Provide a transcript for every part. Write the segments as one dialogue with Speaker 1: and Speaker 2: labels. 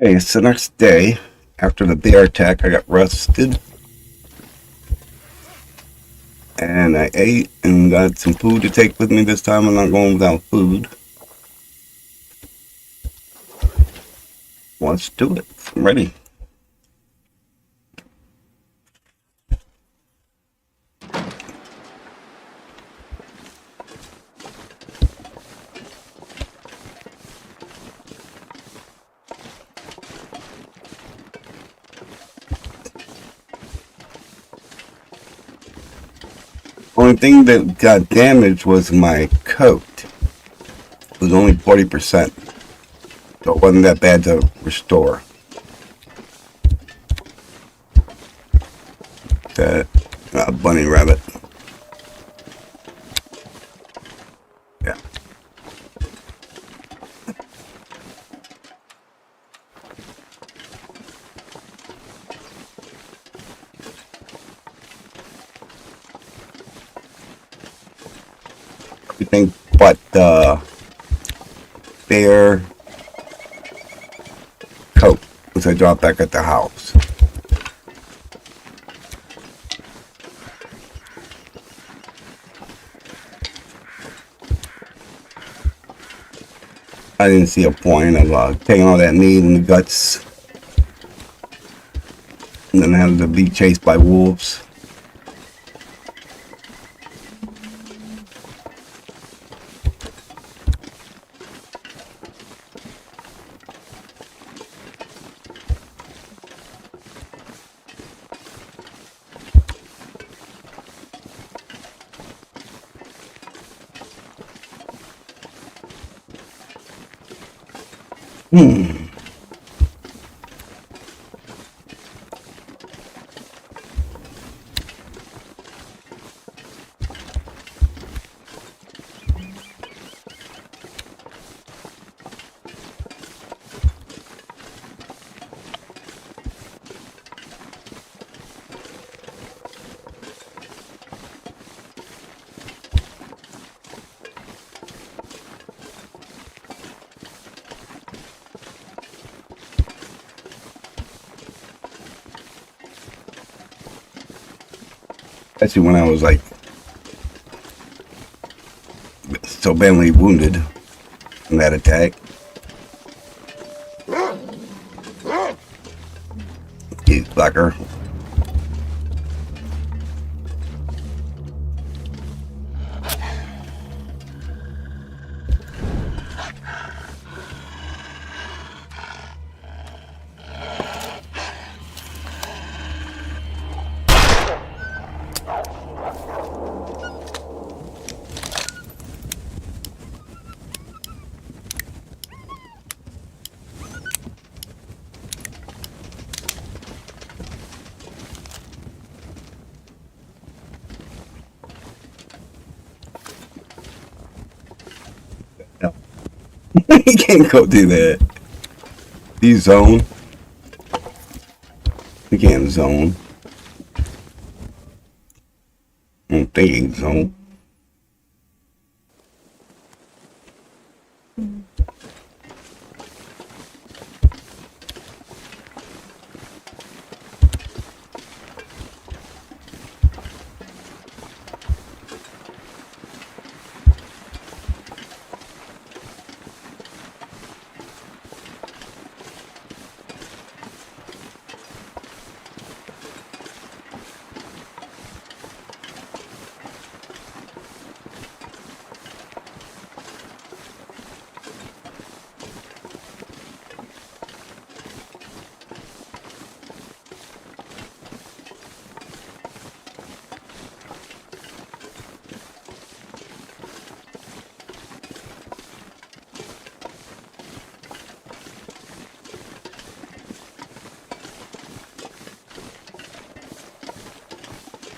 Speaker 1: Hey, it's the next day after the bear attack. I got rested and I ate and got some food to take with me this time. I'm not going without food. Let's do it. I'm ready. Only thing that got damaged was my coat. It was only 40%, so it wasn't that bad to restore. That bunny rabbit. Yeah. Everything but the bear coat, which I dropped back at the house. I didn't see a point of taking all that meat and the guts and then having to be chased by wolves. Especially when I was like so badly wounded in that attack. You fucker. No. You can't go do that. You zone. You can't zone. I'm thinking zone.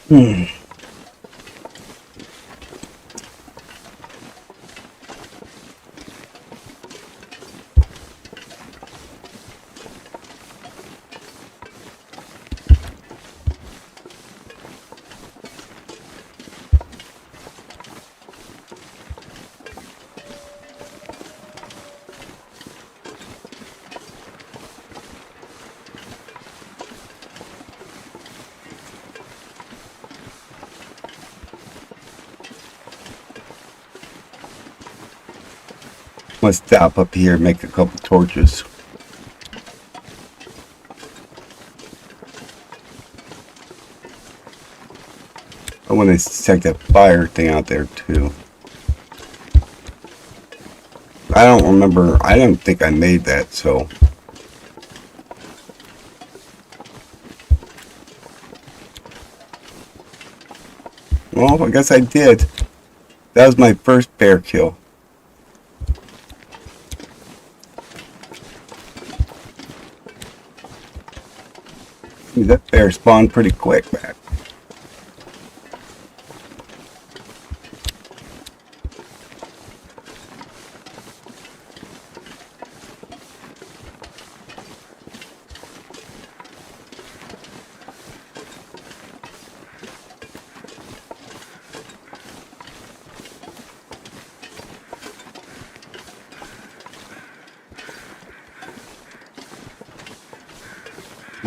Speaker 1: Hmm. Let's stop up here and make a couple torches. I want to check that fire thing out there too. I don't remember. I don't think I made that, so. Well, I guess I did. That was my first bear kill. That bear spawned pretty quick back.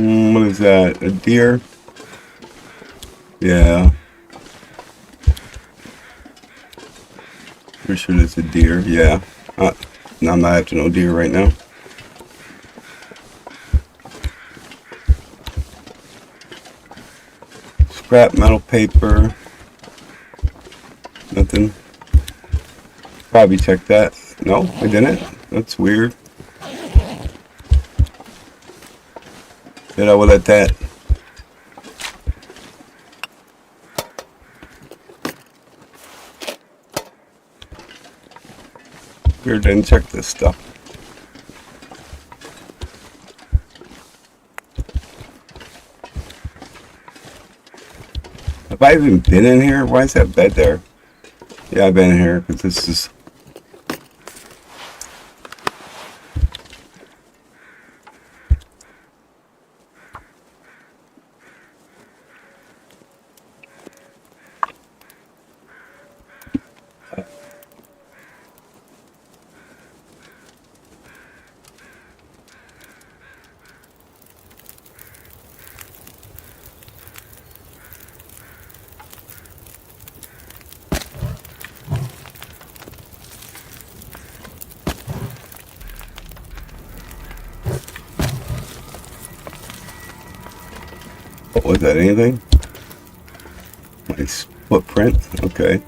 Speaker 1: What is that? A deer? Yeah. Pretty sure that's a deer. Yeah. No, I'm not after no deer right now. Scrap metal paper. Nothing. Probably check that. No, I didn't. That's weird. Did I will let that? Weird, didn't check this stuff. Have I even been in here? Why is that bed there? Yeah, I've been in here because this is. What was that? Anything? Nice footprint. Okay.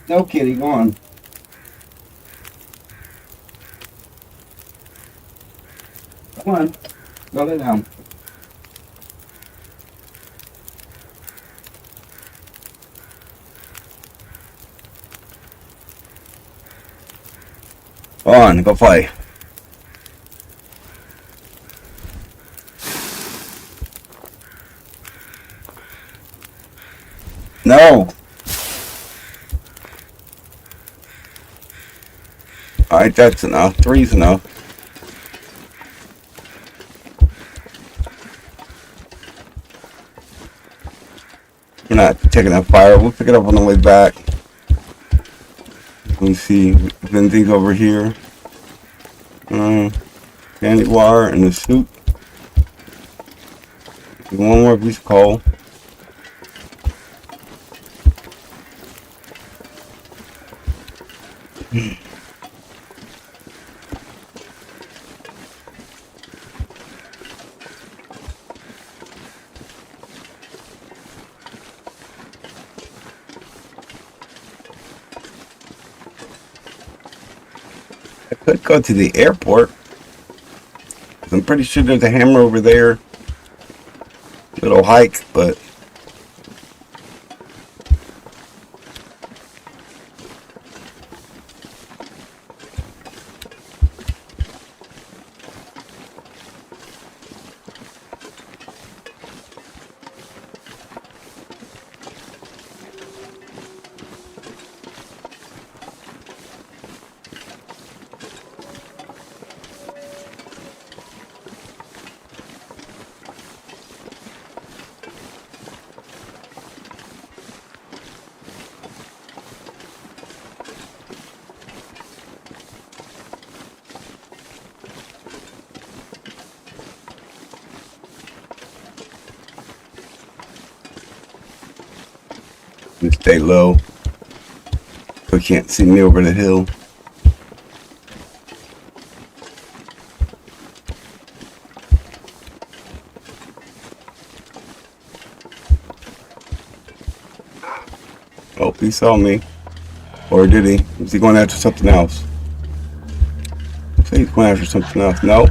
Speaker 1: No kitty, go on. Come on, go lay down. Go on, go play. No. Alright, that's enough. 3's enough. We're not taking that fire. We'll pick it up on the way back. Let me see if anything's over here. Candy wire and the soup. One more piece of coal. I could go to the airport. I'm pretty sure there's a hammer over there. Little hike, but And stay low. So he can't see me over the hill. Oh, he saw me. Or did he? Is he going after something else? I think he's going after something else. No.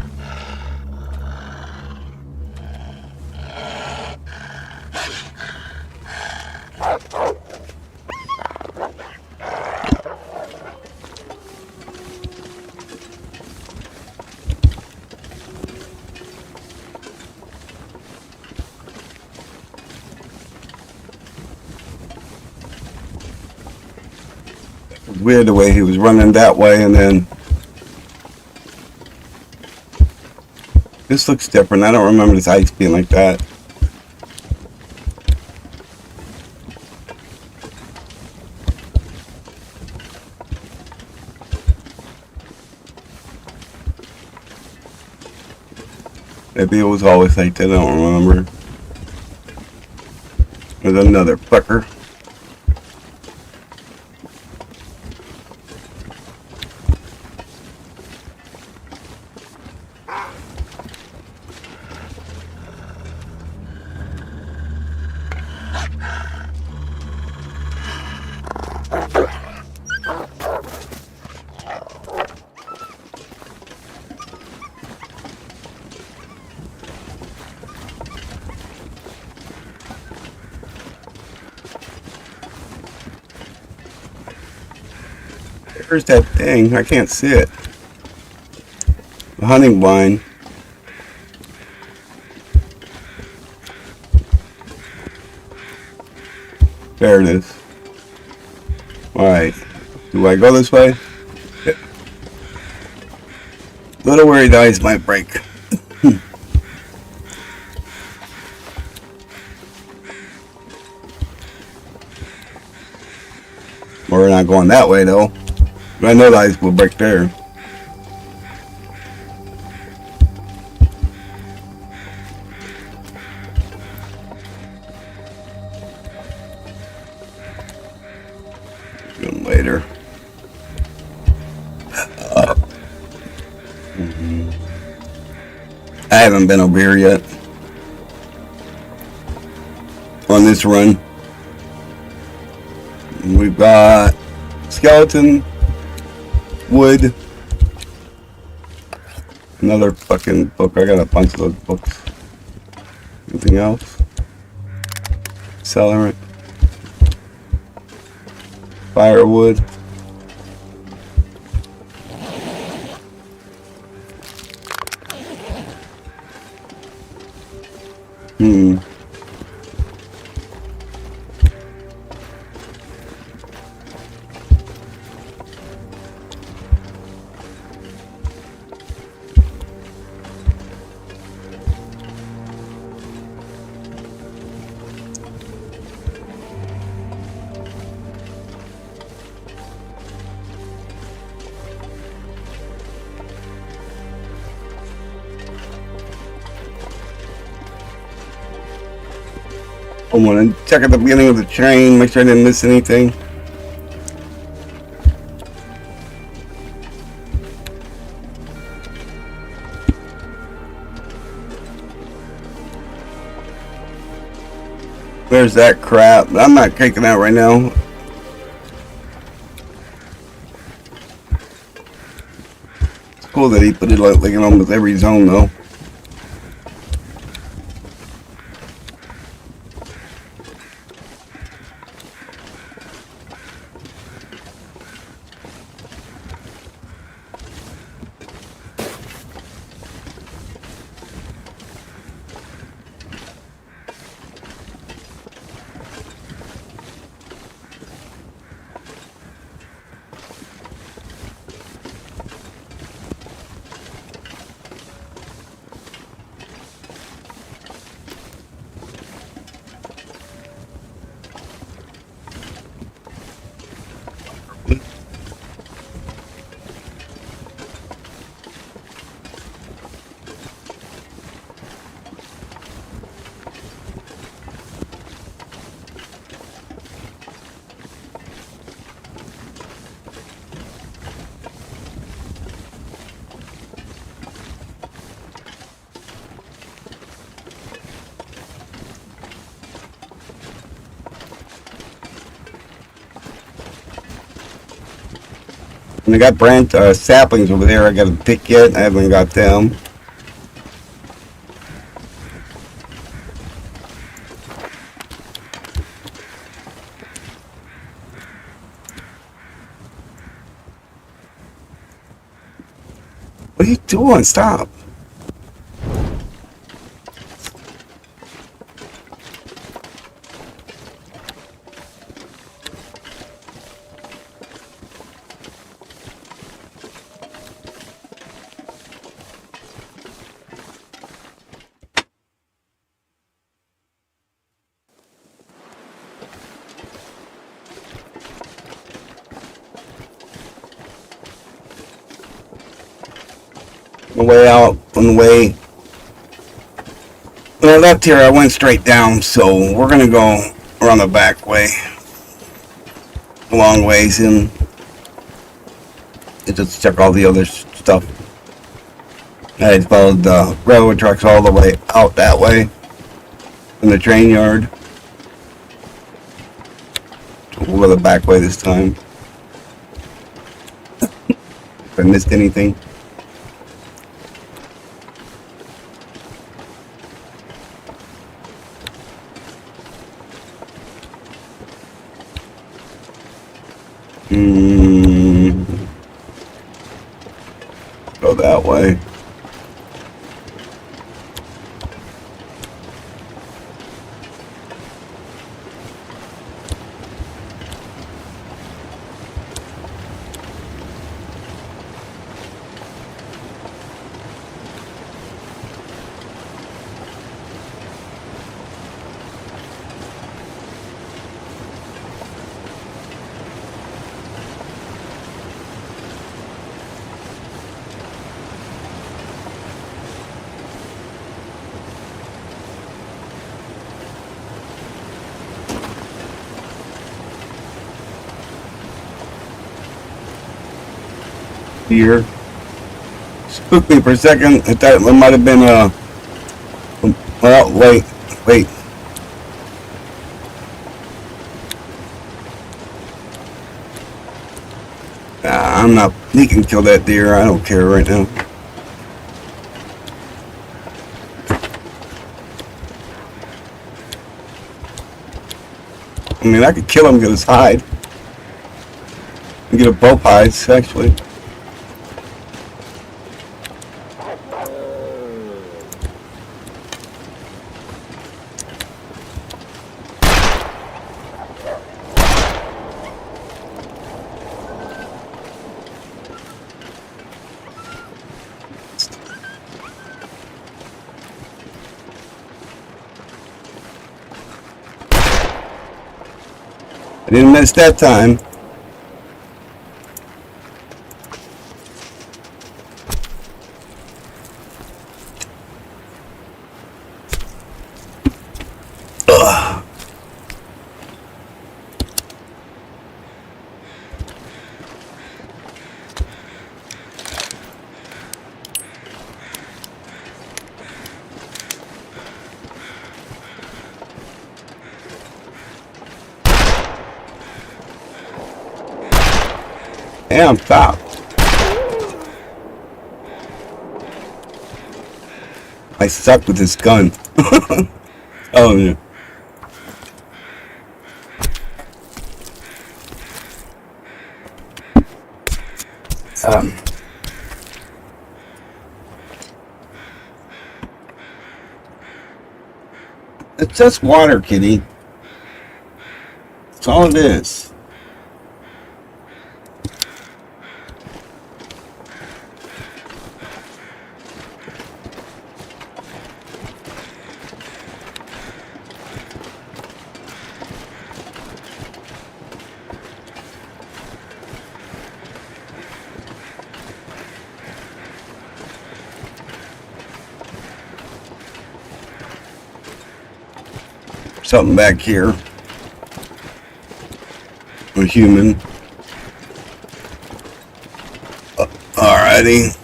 Speaker 1: Weird the way he was running that way, and then this looks different. I don't remember this ice being like that. Maybe it was always like that. I don't remember. There's another fucker. Where's that thing? I can't see it. The hunting blind. There it is. Alright. Do I go this way? Yeah. Little worried the ice might break. We're not going that way though. But I know the ice will break there. Later. I haven't been over here yet on this run. We've got skeleton, wood, another fucking book. I got a bunch of those books. Anything else? Accelerant, firewood. I want to check at the beginning of the train, make sure I didn't miss anything. There's that crap. I'm not taking that right now. It's cool that he put it like in almost every zone though. And I got branch saplings over there. I got to pick yet. I haven't got them. What are you doing? Stop. On the way out, on the way. When I left here, I went straight down, so we're gonna go around the back way, a long ways, and just check all the other stuff. I followed the railroad tracks all the way out that way, in the train yard. We'll go the back way this time. If I missed anything. Go that way. Here. Spooked me for a second. I thought it might have been well, wait. I'm not. He can kill that deer. I don't care right now. I mean, I could kill him, get his hide. And get a both hides, actually. I didn't miss that time. Ugh. Damn, stop. I suck with this gun. Oh, yeah. It's just water, kitty. That's all it is. Something back here. A human. Alrighty.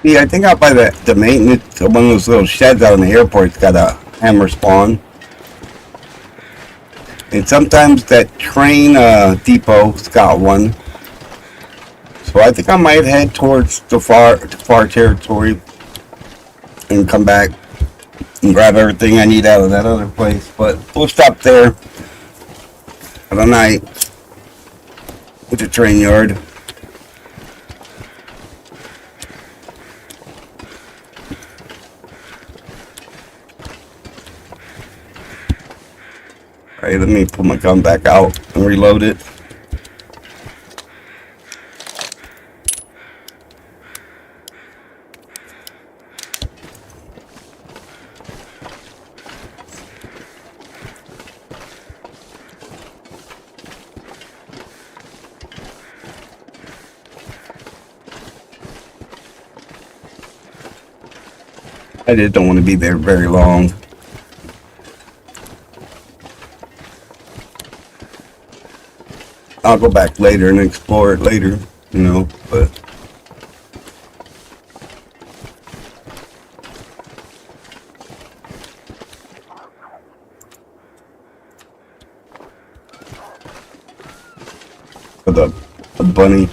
Speaker 1: Yeah, I think out by the maintenance, one of those little sheds out in the airport's got a hammer spawn. And sometimes that train depot's got one. So I think I might head towards the far territory and come back and grab everything I need out of that other place. But we'll stop there for the night with the train yard. Alright, let me pull my gun back out and reload it. I just don't want to be there very long. I'll go back later and explore it later, but for the bunny,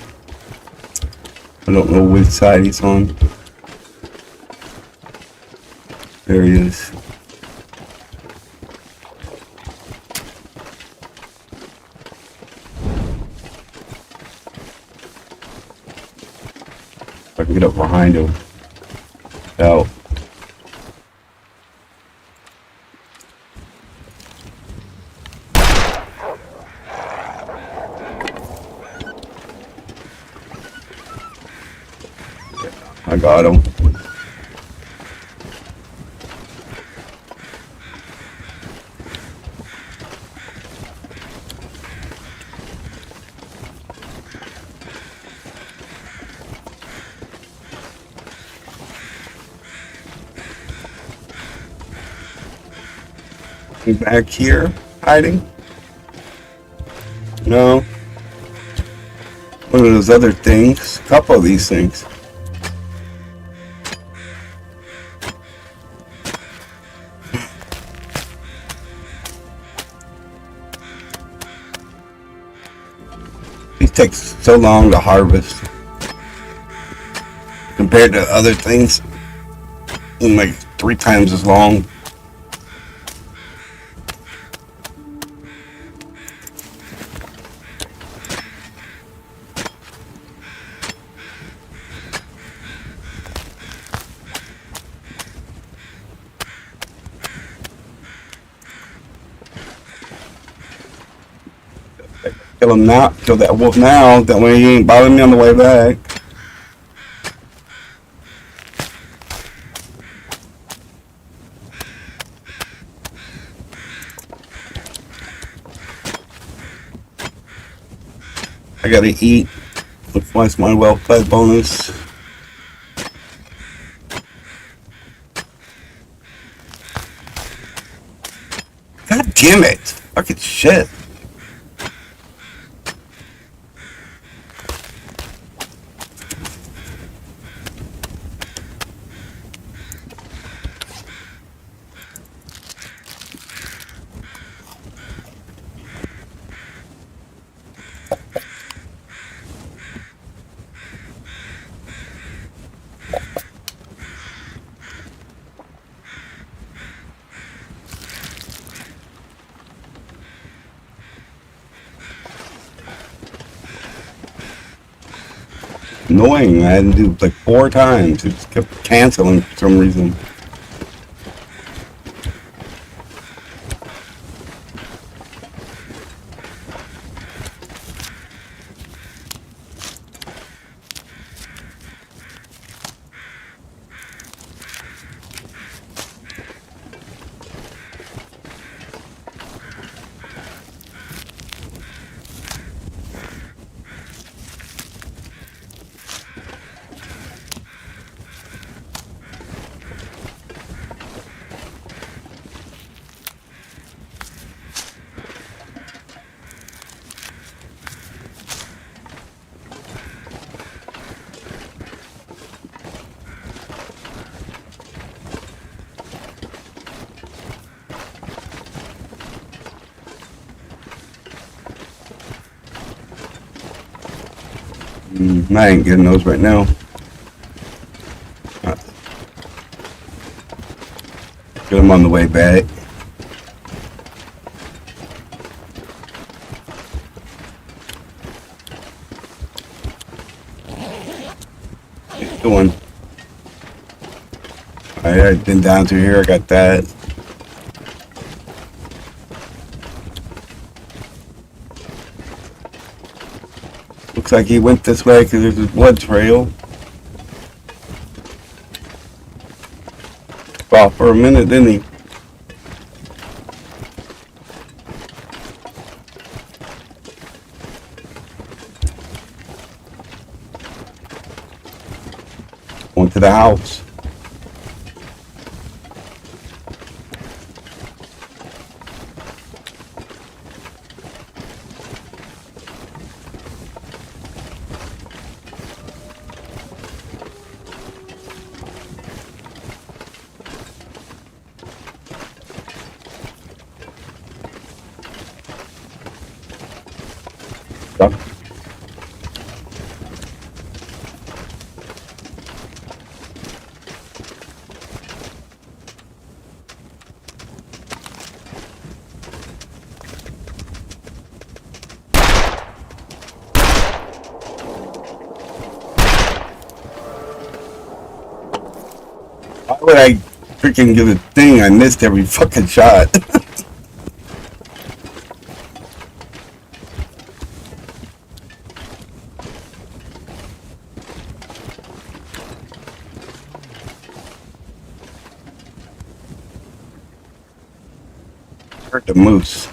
Speaker 1: I don't know which side he's on. There he is. I can get up behind him. Out. I got him. Back here, hiding? No. One of those other things. A couple of these things. These take so long to harvest compared to other things. Like 3 times as long. Kill him now, kill that wolf now, that way he ain't bothering me on the way back. I gotta eat. What's my well-fed bonus? God damn it! Fucking shit. Annoying. I had to do like 4 times. It just kept canceling for some reason. I ain't getting those right now. Uh, Get them on the way back. The one. I've been down through here. I got that. Looks like he went this way because there's a blood trail. Well, for a minute, didn't he? Went to the house. Why would I freaking give a thing? I missed every fucking shot. Heard the moose.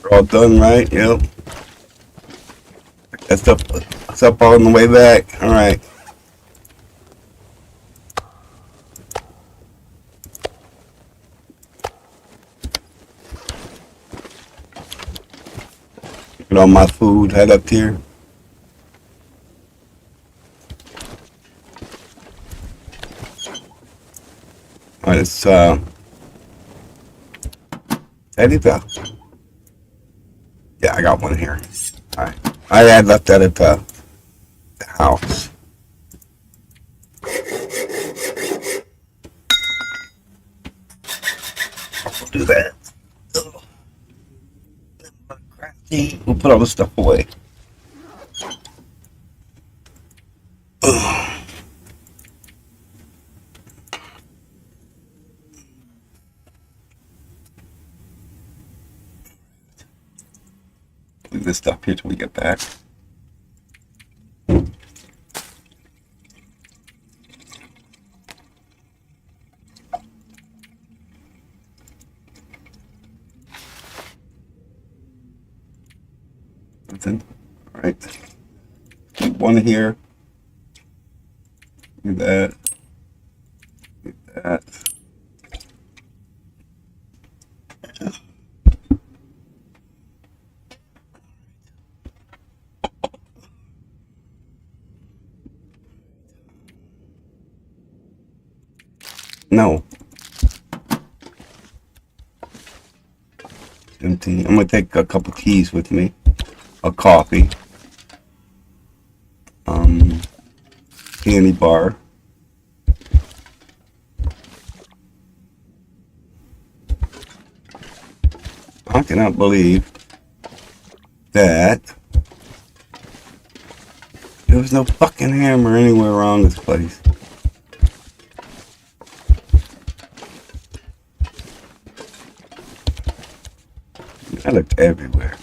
Speaker 1: We're all done, right? Yep. That's up on the way back. All right. Get all my food. Head up here. All right. It's Eddie Bell. Yeah, I got one here. All right. I had left that at the house. We'll do that. Ugh. We'll put all this stuff away. Ugh. Leave this stuff here till we get back. Nothing. All right. Keep one here. Do that. Do that. No. Empty. I'm gonna take a couple keys with me. A coffee. Candy bar. I cannot believe that there was no fucking hammer anywhere around this place. I looked everywhere.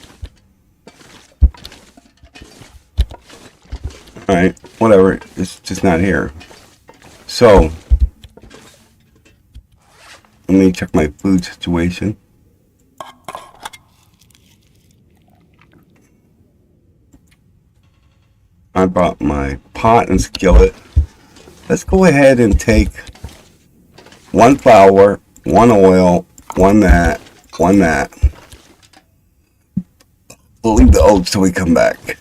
Speaker 1: Alright, whatever. It's just not here. So, let me check my food situation. I brought my pot and skillet. Let's go ahead and take one flour, one oil, one that, one that. We'll leave the oats till we come back.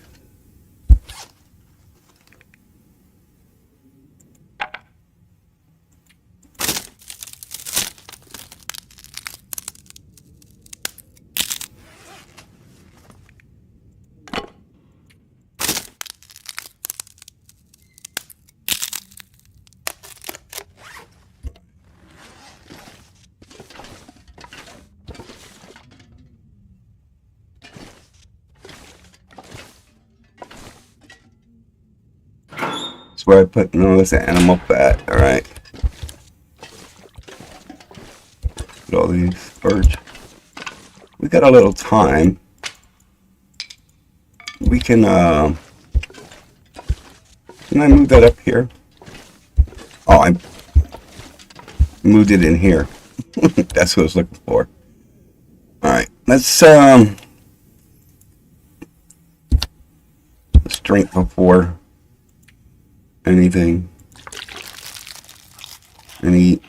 Speaker 1: That's where I put no, that's animal fat. All right. Put all these birds. We got a little time. We can I move that up here? Oh, I moved it in here. That's what I was looking for. All right, let's drink before anything and eat.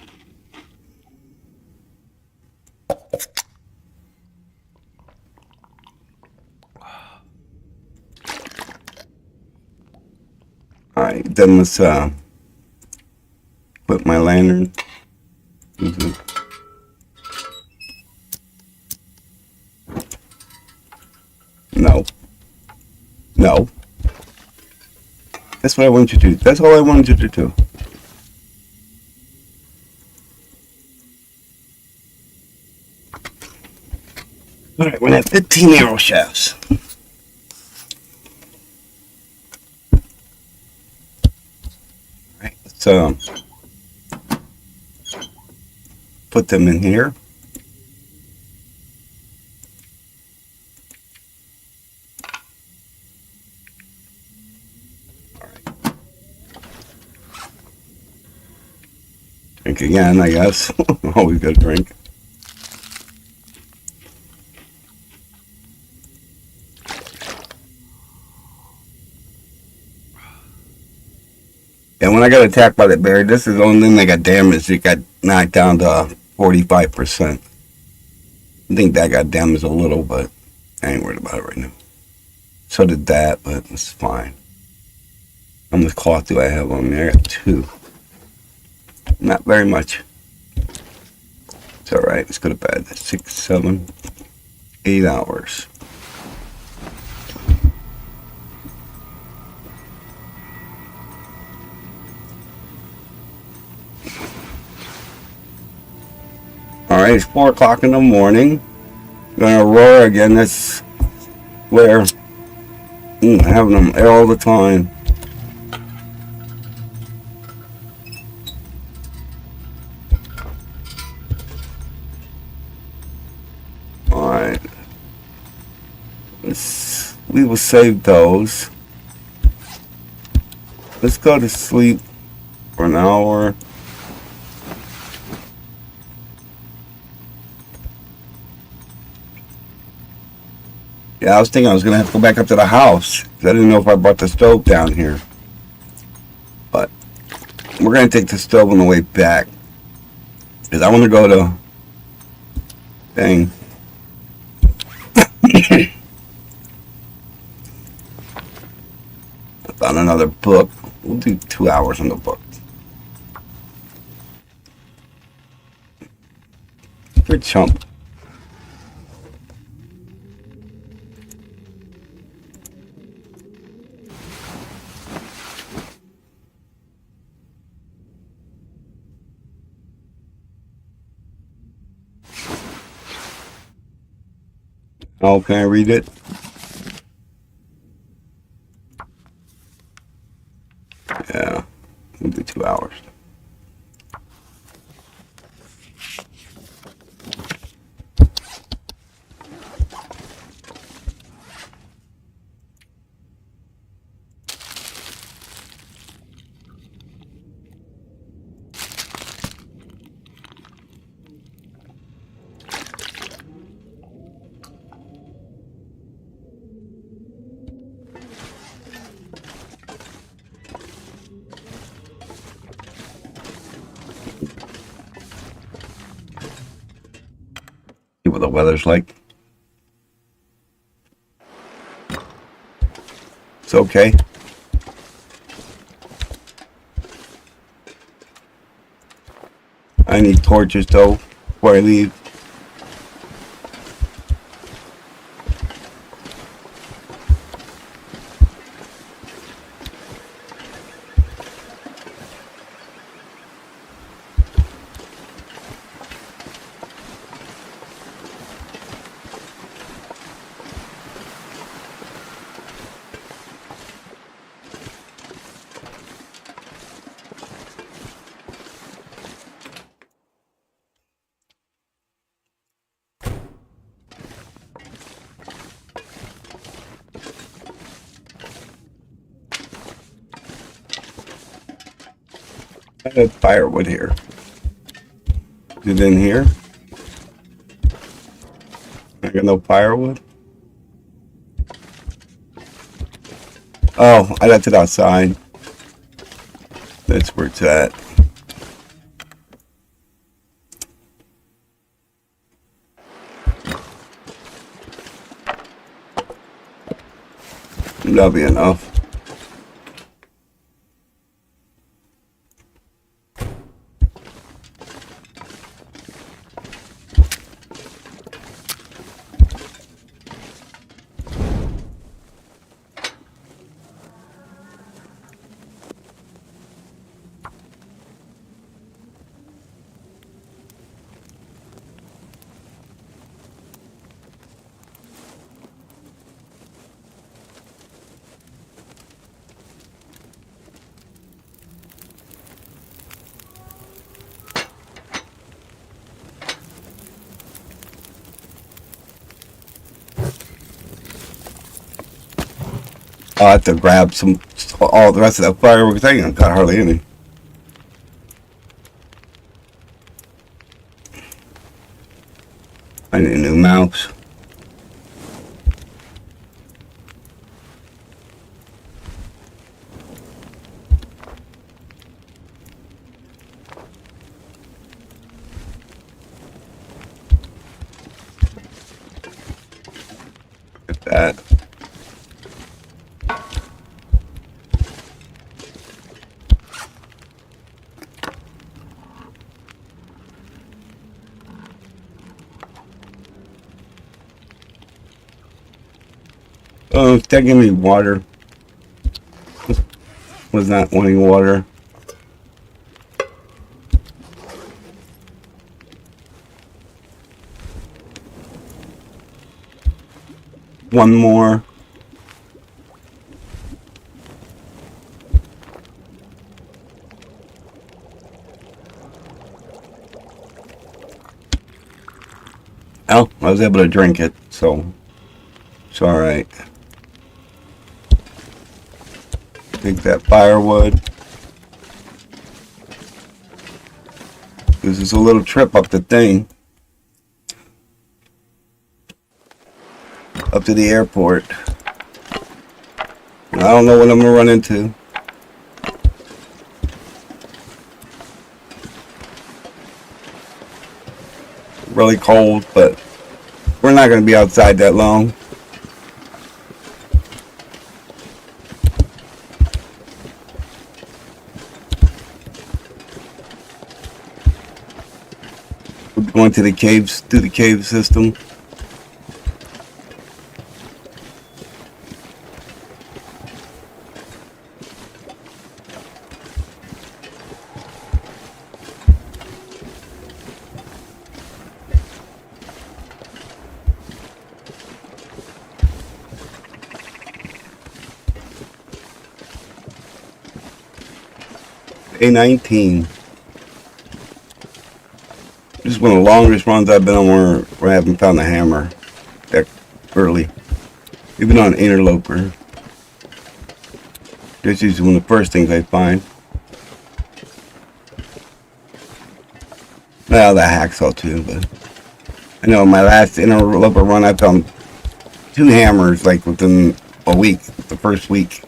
Speaker 1: All right, then let's put my lantern. No. No. That's what I want you to do. That's all I wanted you to do. Alright, we're at 15 arrow shafts. Alright, let's put them in here. Drink again, I guess. Always gotta drink. And when I got attacked by the bear, this is the only thing that got damaged. It got knocked down to 45%. I think that got damaged a little, but I ain't worried about it right now. So did that, but it's fine. How much cloth do I have on me? I got 2. Not very much. It's alright. Let's go to bed. 6, 7, 8 hours. Alright, it's 4 o'clock in the morning. I'm gonna roar again. That's where I'm having them all the time. Alright. We will save those. Let's go to sleep for an hour. Yeah, I was thinking I was going to have to go back up to the house. I didn't know if I brought the stove down here. But we're going to take the stove on the way back. Because I want to go to... Dang. I found another book. We'll do 2 hours on the book. Good chump. Oh, can I read it? Yeah, we'll do 2 hours. the weather's like. It's okay. I need torches though before I leave. I have firewood here. Is it in here? I got no firewood. Oh, I left it outside. That's where it's at. That'll be enough. I'll have to grab some, all the rest of that fireworks. I ain't got hardly any. I need a new mouse. Look at that. Oh, it's taking me water. Was not wanting water. One more. Oh, I was able to drink it, so it's alright. Take that firewood. This is a little trip up the thing. Up to the airport. I don't know what I'm gonna run into. Really cold, but we're not gonna be outside that long. We're going to the caves, through the cave system. A19. This is one of the longest runs I've been on where I haven't found the hammer that early. Even on Interloper. This is one of the first things I find. Well, the hacksaw too, but I know my last Interloper run I found 2 hammers like within a week, the first week.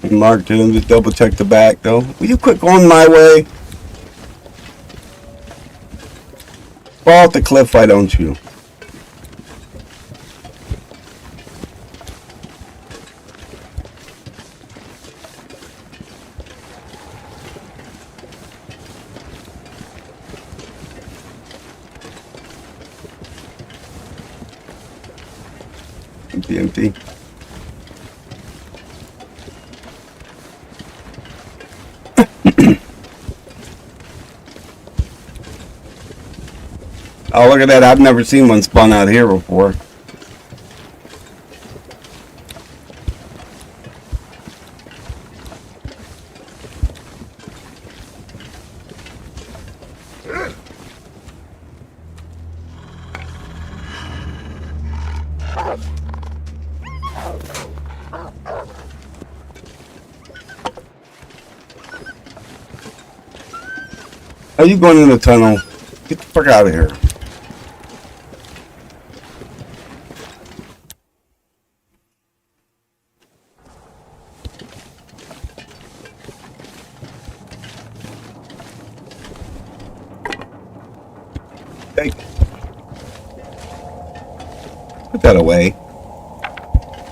Speaker 1: Mark didn't just double check the back though. Will you quit going my way? Fall off the cliff, why don't you? Empty, empty. Oh, look at that. I've never seen one spawn out here before. Are you going in the tunnel? Get the fuck out of here. Hey. Put that away.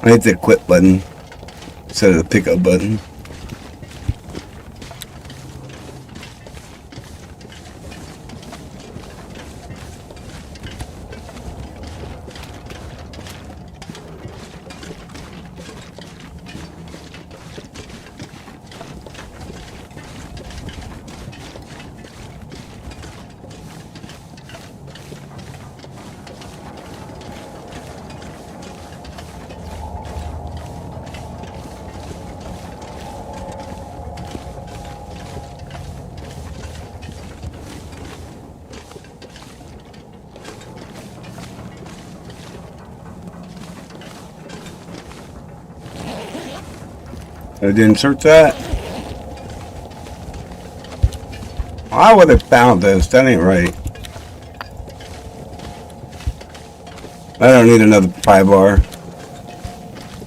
Speaker 1: I hit the quit button instead of the pickup button. I didn't search that. I would have found this. That ain't right. I don't need another pry bar.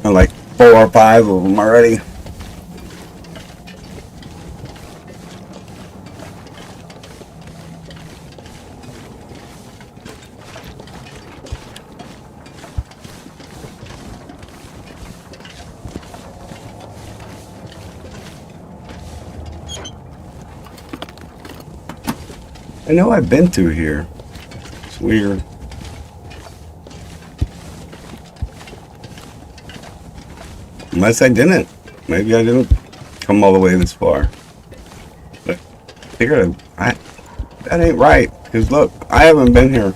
Speaker 1: I like 4 or 5 of them already. I know I've been through here. It's weird. Unless I didn't. Maybe I didn't come all the way this far. But I figured that ain't right. Because look, I haven't been here.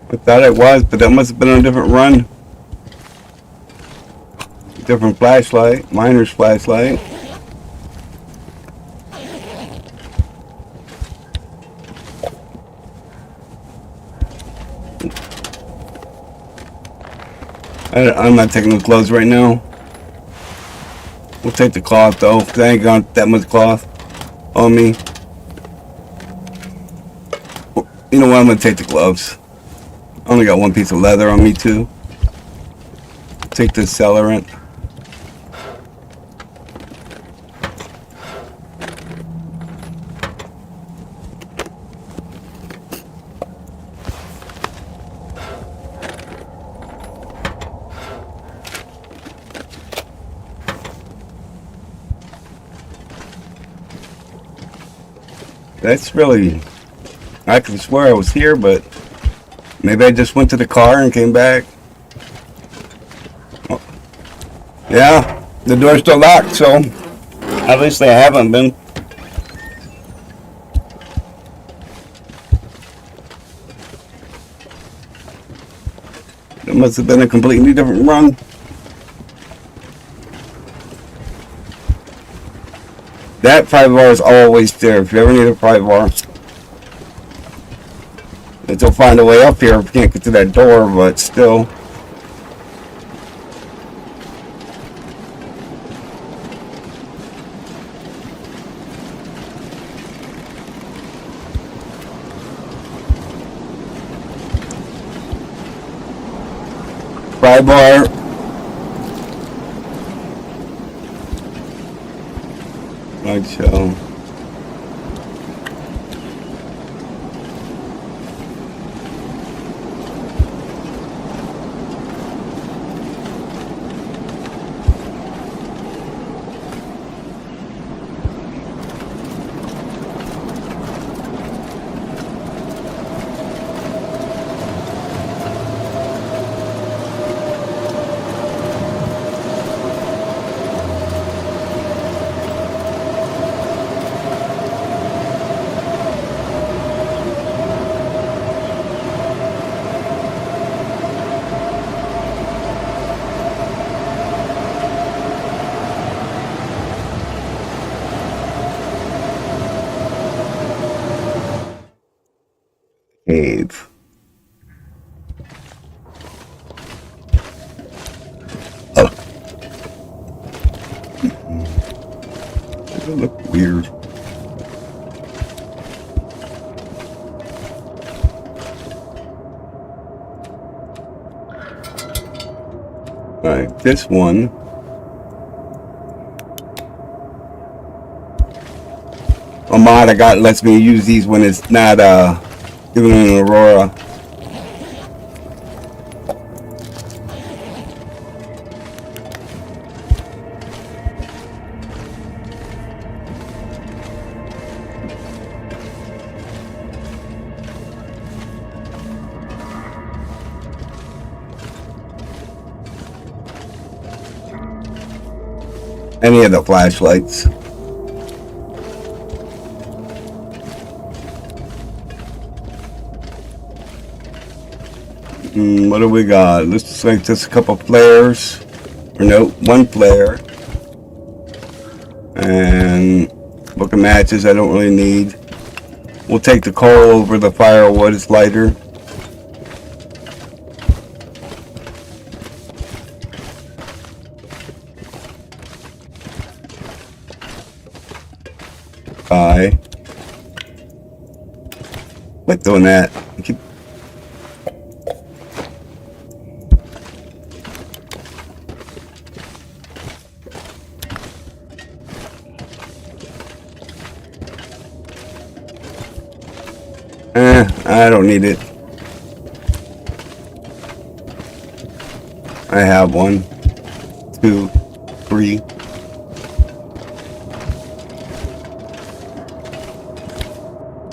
Speaker 1: I thought it was, but that must have been on a different run. Different flashlight, miner's flashlight. I'm not taking the clothes right now. We'll take the cloth though, because I ain't got that much cloth on me. You know what, I'm going to take the gloves. I only got one piece of leather on me too. Take the accelerant. That's really, I could swear I was here, but maybe I just went to the car and came back. Oh. Yeah, the door's still locked, so obviously I haven't been. It must have been a completely different run. That 5 bar is always there. If you ever need a 5 bar, they'll find a way up here. We can't get to that door, but still. Fry bar. Light show. Cave. Oh. It look weird. Alright, this one. A mod I got lets me use these when it's not giving an Aurora. Any of the flashlights. What do we got? Looks like just a couple flares. Or no, one flare. And book of matches I don't really need. We'll take the coal over the firewood, it's lighter. Bye. Quit doing that. Keep... I don't need it. I have 1, 2, 3.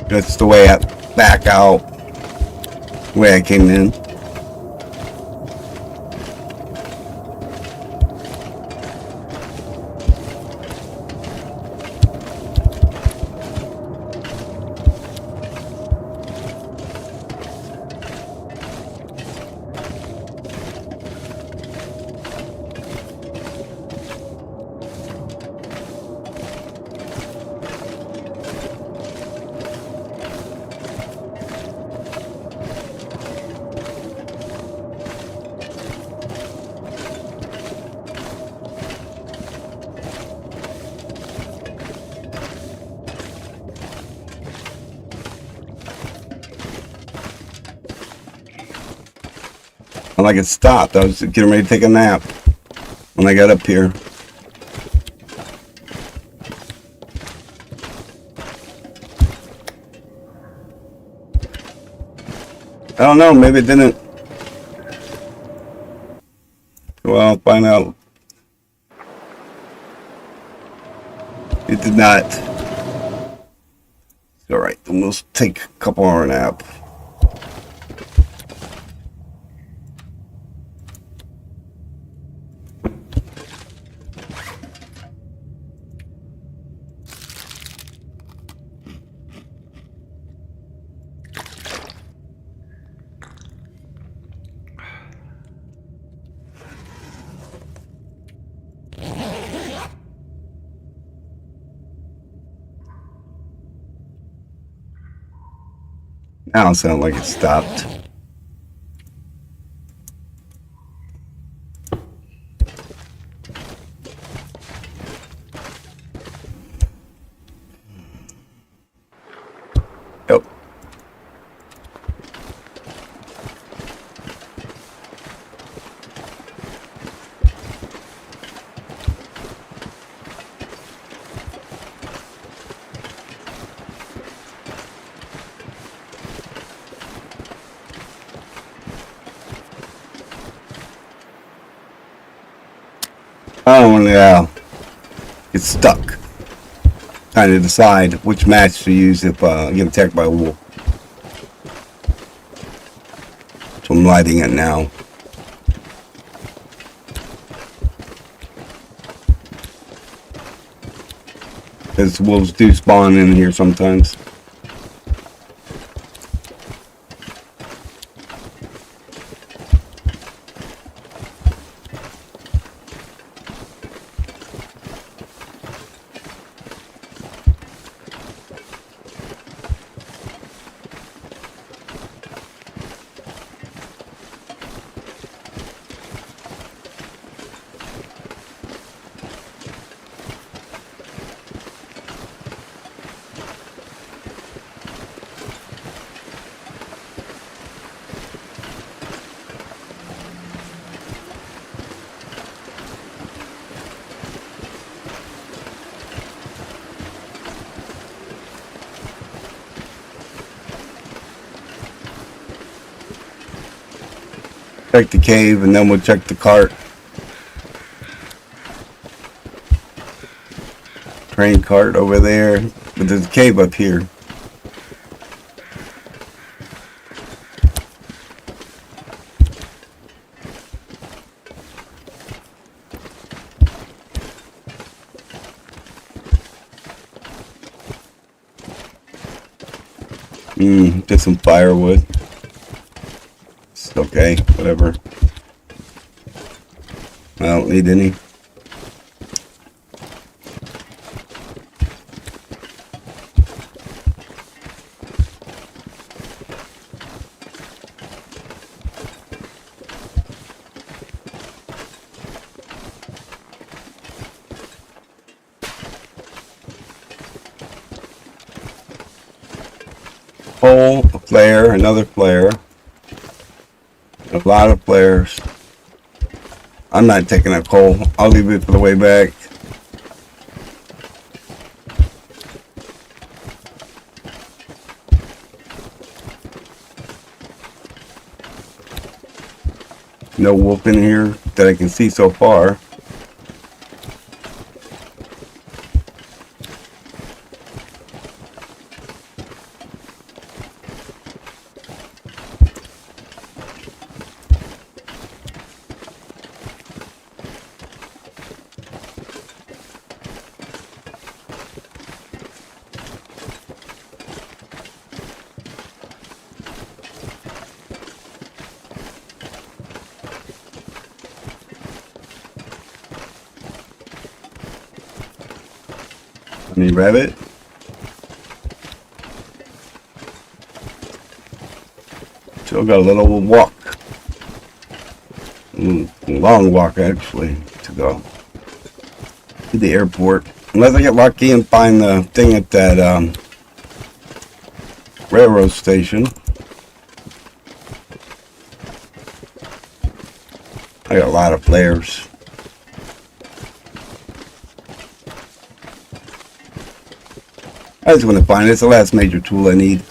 Speaker 1: That's the way I back out. The way I came in. And like it stopped. I was getting ready to take a nap when I got up here. I don't know, maybe it didn't. Well, I'll find out. It did not. Alright, then we'll take a couple hour nap. Now it sounds like it stopped. Yep. I don't want to get stuck trying to decide which match to use if I get attacked by a wolf. So I'm lighting it now. Because wolves do spawn in here sometimes. Check the cave and then we'll check the cart. Train cart over there. But there's a cave up here. Just some firewood. It's okay, whatever. I don't need any. Pole, a flare, another flare. A lot of flares. I'm not taking a coal. I'll leave it for the way back. No wolf in here that I can see so far. Any rabbit? Still got a little walk. Long walk actually to go to the airport. Unless I get lucky and find the thing at that railroad station. I got a lot of flares. I just want to find it. It's the last major tool I need.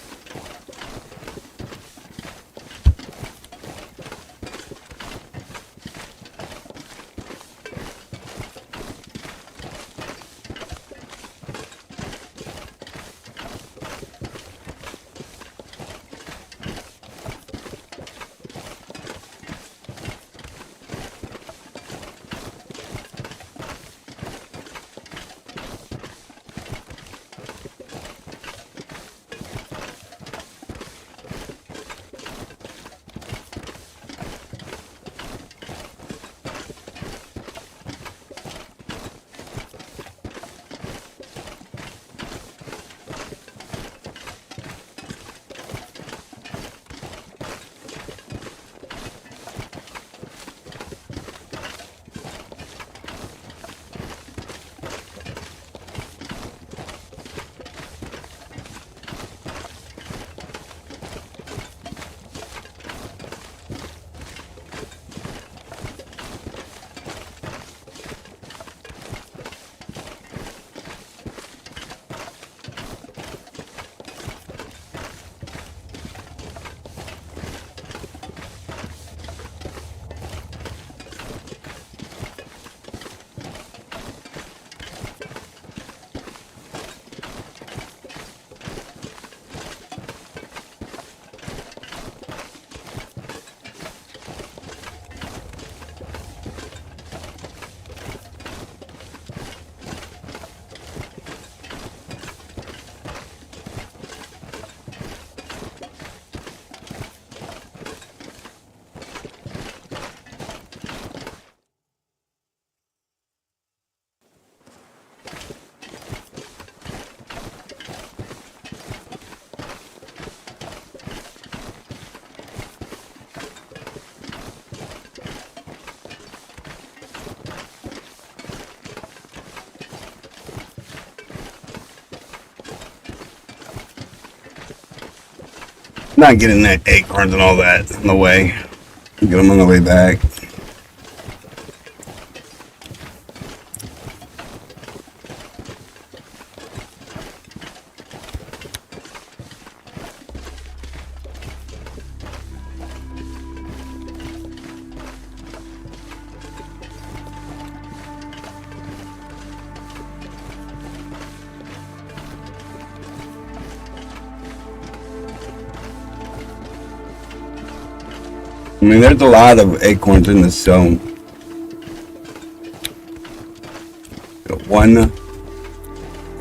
Speaker 1: Not getting that acorns and all that in the way. Get them on the way back. I mean, there's a lot of acorns in this zone. 1,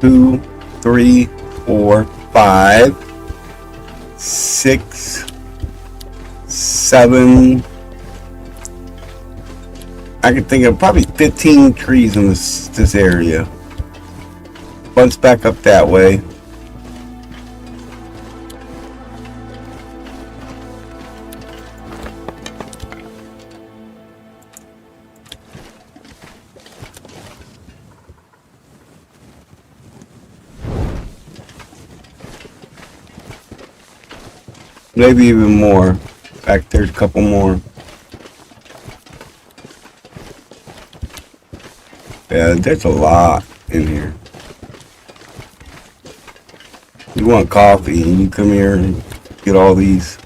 Speaker 1: 2, 3, 4, 5, 6, 7. I could think of probably 15 trees in this area. Bunch back up that way. Maybe even more. Back there's a couple more. Yeah, there's a lot in here. You want coffee and you come here and get all these.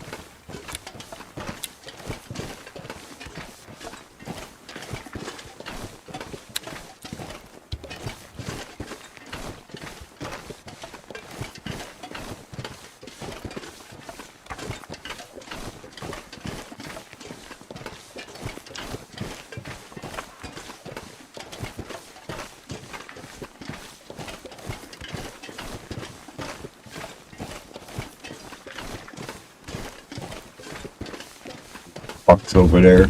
Speaker 1: Box over there.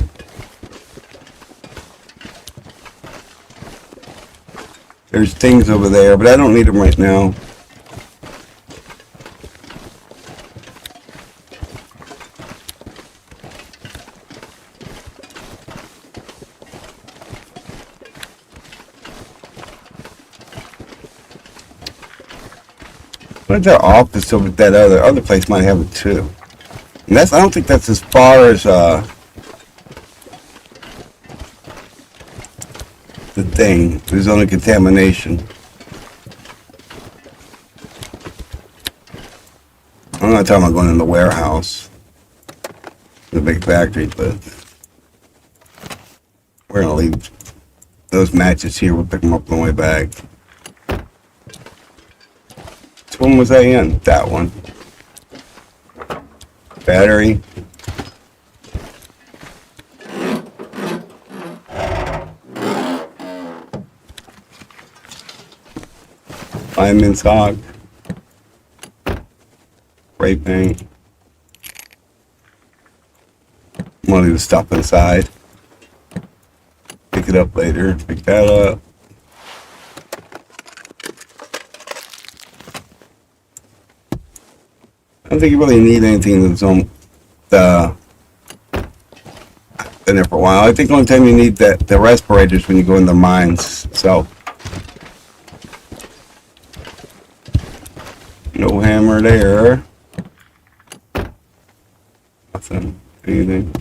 Speaker 1: There's things over there, but I don't need them right now. Where's their office over at that other place might have it too. And I don't think that's as far as the thing. There's only contamination. I'm not talking about going in the warehouse, the big factory, but we're gonna leave those matches here. We'll pick them up on the way back. Which one was I in? That one. Battery. Fireman's hog. Spray paint. Money to stop inside. Pick it up later. Pick that up. I don't think you really need anything that's on been there for a while. I think the only time you need the respirators when you go in the mines. So no hammer there. Nothing. Anything.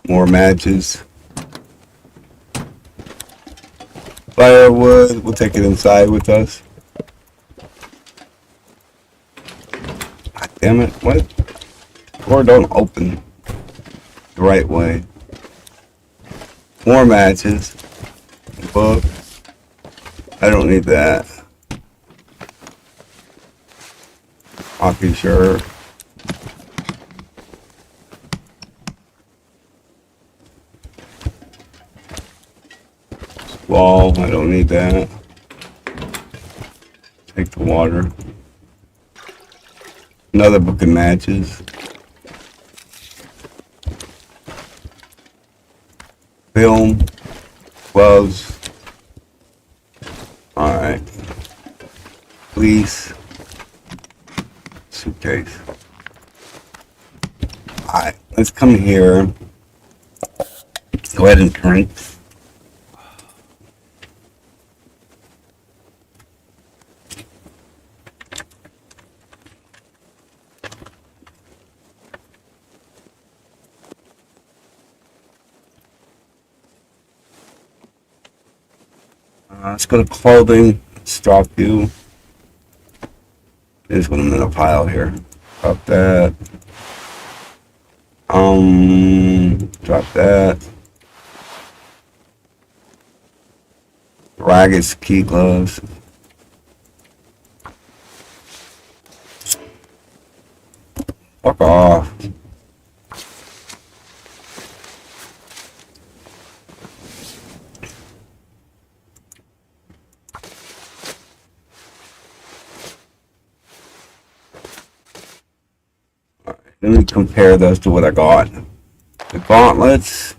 Speaker 1: More matches. Firewood, we'll take it inside with us. God damn it, what? Door don't open the right way. More matches. Book. I don't need that. Hockey shirt. Wall, I don't need that. Take the water. Another book of matches. Film. Gloves. Alright. Police. Suitcase. Alright, let's come here. Go ahead and drink. Let's go to clothing. Let's drop you. There's one in a pile here. Drop that. Drop that. Ragged ski gloves. Fuck off. Let me compare those to what I got. The gauntlets.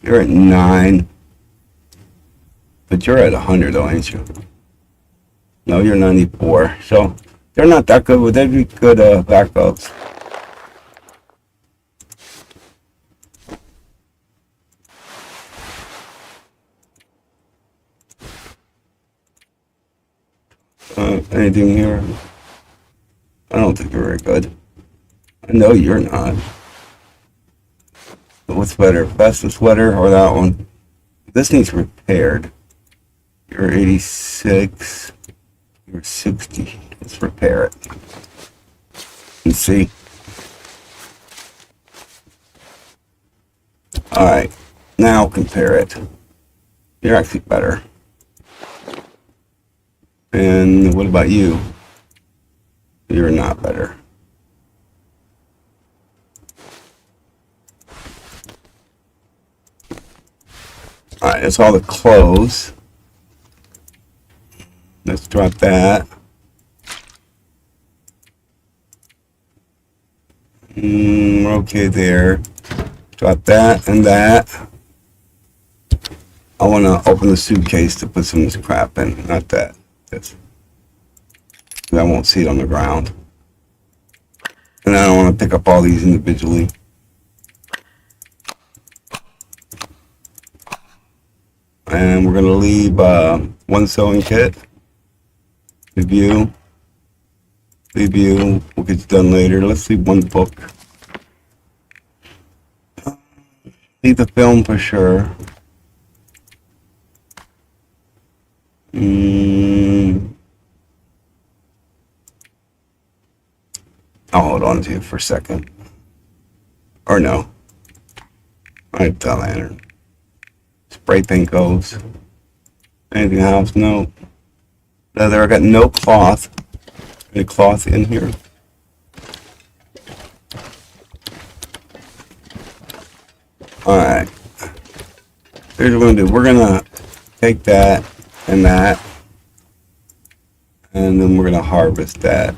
Speaker 1: You're at 9. But you're at 100 though, ain't you? No, you're 94. So they're not that good, but they'd be good backups. Anything here? I don't think you're very good. I know you're not. But what's better, Vespa sweater or that one? This needs repaired. You're 86. You're 60. Let's repair it. Let's see. Alright. Now compare it. You're actually better. And what about you? You're not better. Alright, that's all the clothes. Let's drop that. We're okay there. Drop that and that. I want to open the suitcase to put some of this crap in. Not that. This. I won't see it on the ground. And I don't want to pick up all these individually. And we're going to leave one sewing kit. Review. We'll get it done later. Let's leave one book. Leave the film for sure. I'll hold on to it for a second. Or no. Alright, the lantern. Spray paint goes. Anything else? No. Leather, I got no cloth. Any cloth in here? Alright. Here's what we're gonna do. We're gonna take that and that. And then we're gonna harvest that.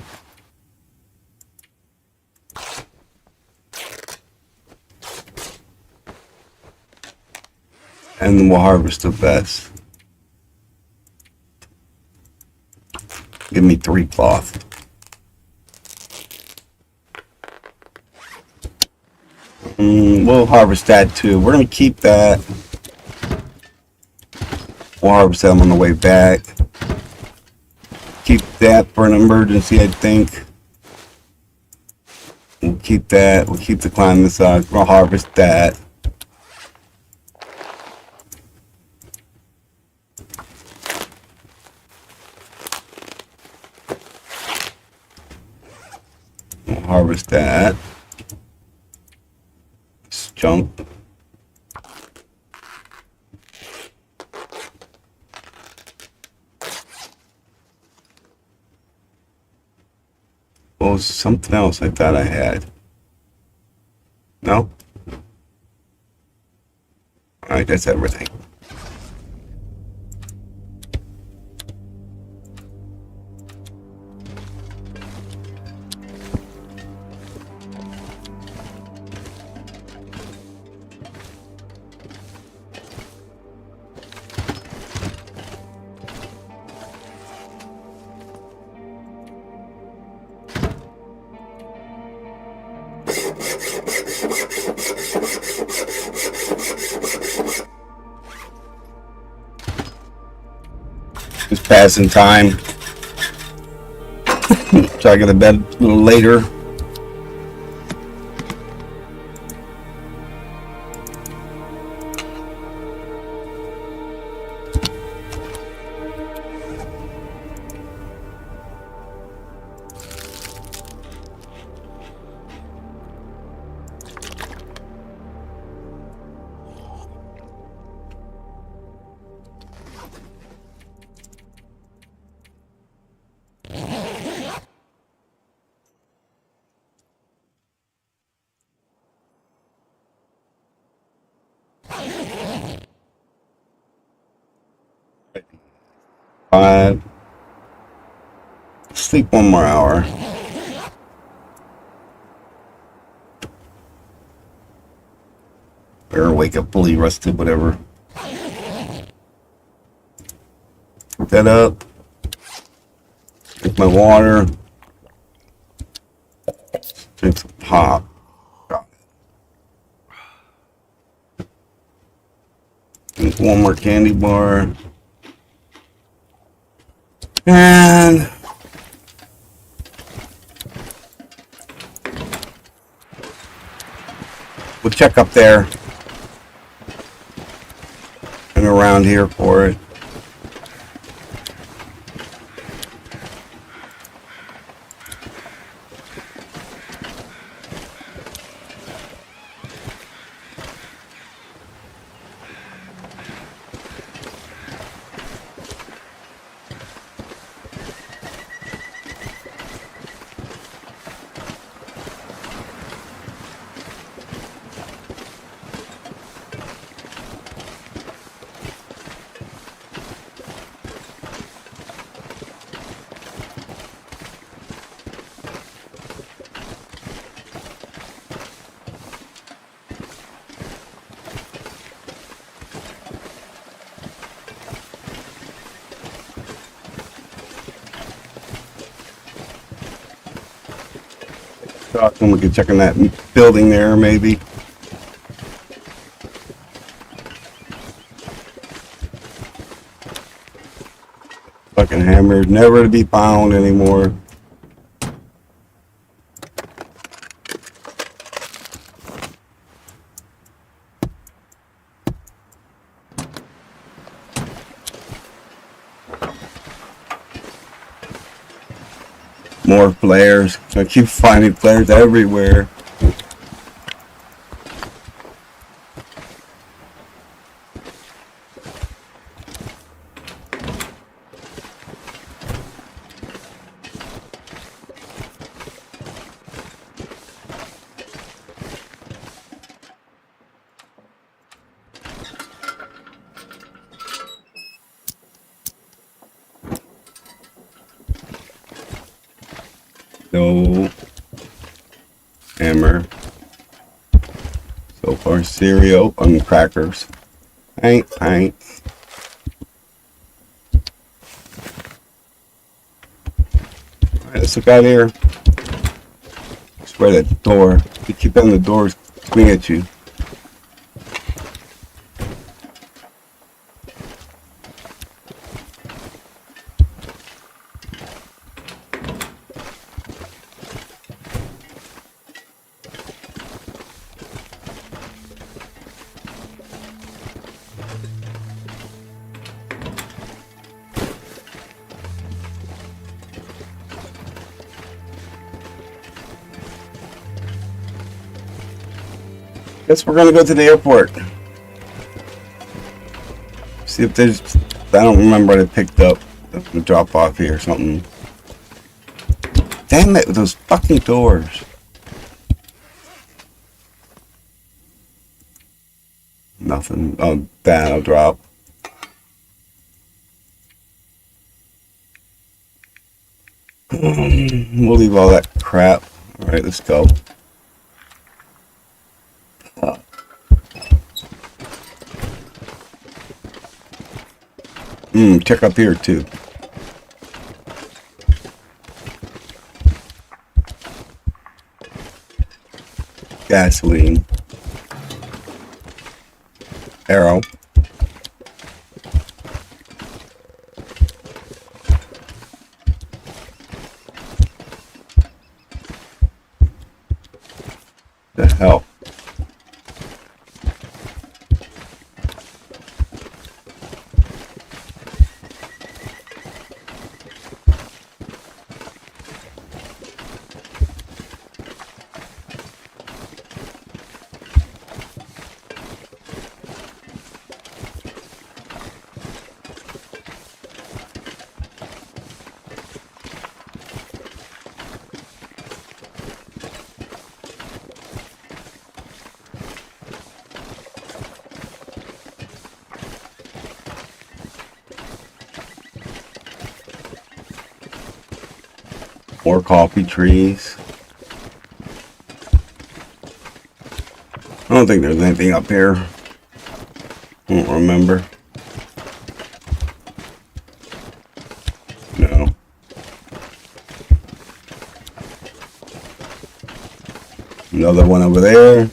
Speaker 1: And then we'll harvest the best. Give me 3 cloth. We'll harvest that too. We're gonna keep that. We'll harvest them on the way back. Keep that for an emergency, I think. We'll keep that. We'll keep the climb massage. We'll harvest that. We'll harvest that. It's junk. Well, something else I thought I had. No? Alright, that's everything. Just passing time. So I go to bed a little later. 5. Sleep 1 more hour. Or wake up fully rested, whatever. Put that up. Drink my water. Drink some pop. Drink 1 more candy bar. And we'll check up there and around here for it. And we can check in that building there, maybe. Fucking hammer, never to be found anymore. More flares. I keep finding flares everywhere. No hammer. So far, cereal and crackers. Paint. Alright, let's look out here. Swear that door. You keep on the doors swing at you. Guess we're gonna go to the airport. See if there's. I don't remember what I picked up. The drop off here or something. Damn it! Those fucking doors. Nothing. Oh, that'll drop. We'll leave all that crap. All right, let's go. Check up here too. Gasoline. Arrow. The hell. More coffee trees. I don't think there's anything up here. I don't remember. No. Another one over there.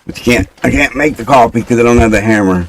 Speaker 1: But I can't make the coffee because I don't have the hammer.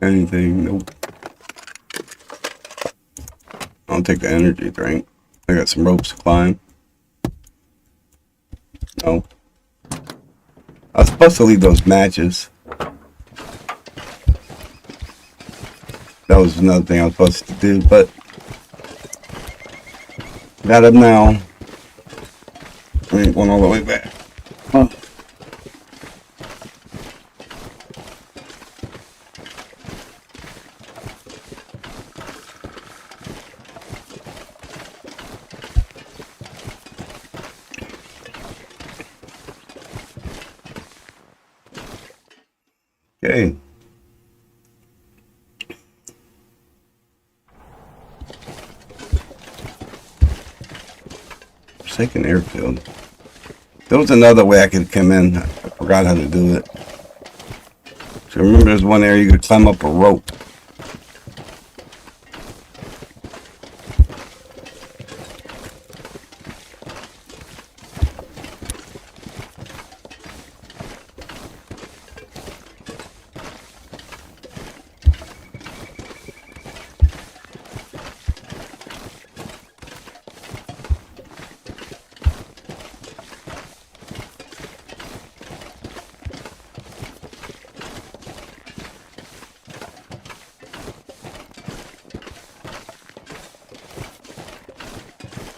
Speaker 1: Anything? Nope. I'll take the energy drink. I got some ropes to climb. No. I was supposed to leave those matches. That was another thing I was supposed to do, but got them now. I ain't going all the way back. Oh. Okay. Forsaken airfield. There was another way I could come in. I forgot how to do it. So remember there's one area you could climb up a rope.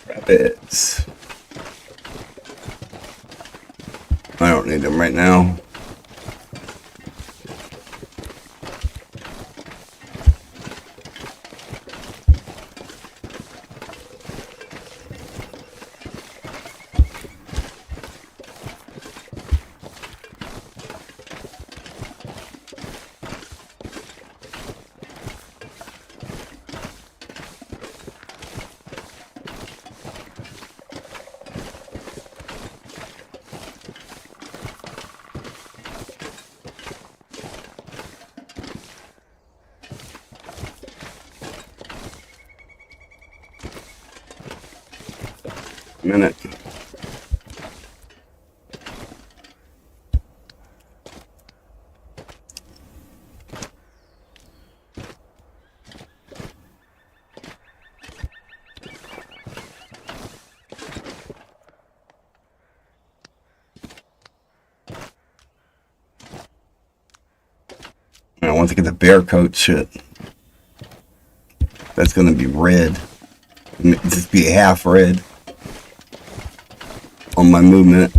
Speaker 1: Rabbits. I don't need them right now. Minute. I want to get the bear coat shit. That's gonna be red. Just be half red on my movement.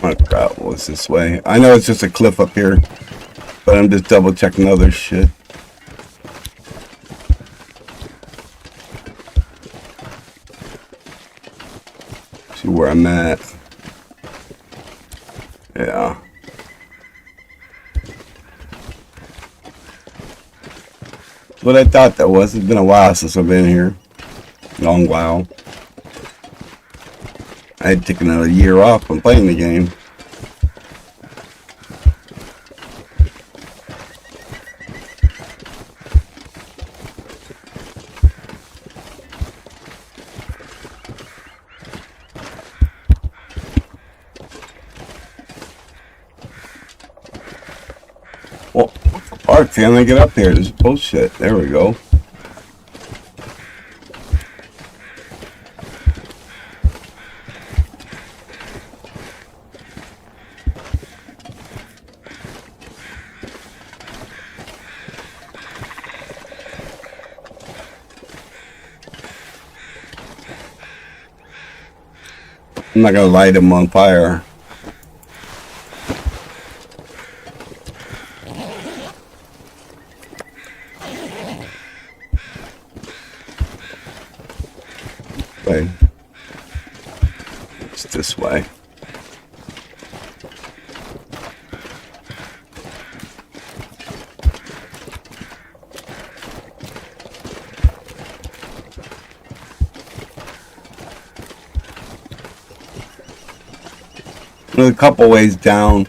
Speaker 1: Oh God, what's this way? I know it's just a cliff up here, but I'm just double checking other shit. See where I'm at. Yeah. That's what I thought that was. It's been a while since I've been here. Long while. I had taken a year off from playing the game. Well, park, can I get up here? There's bullshit. There we go. I'm not gonna light them on fire. Wait. It's this way. There's a couple ways down.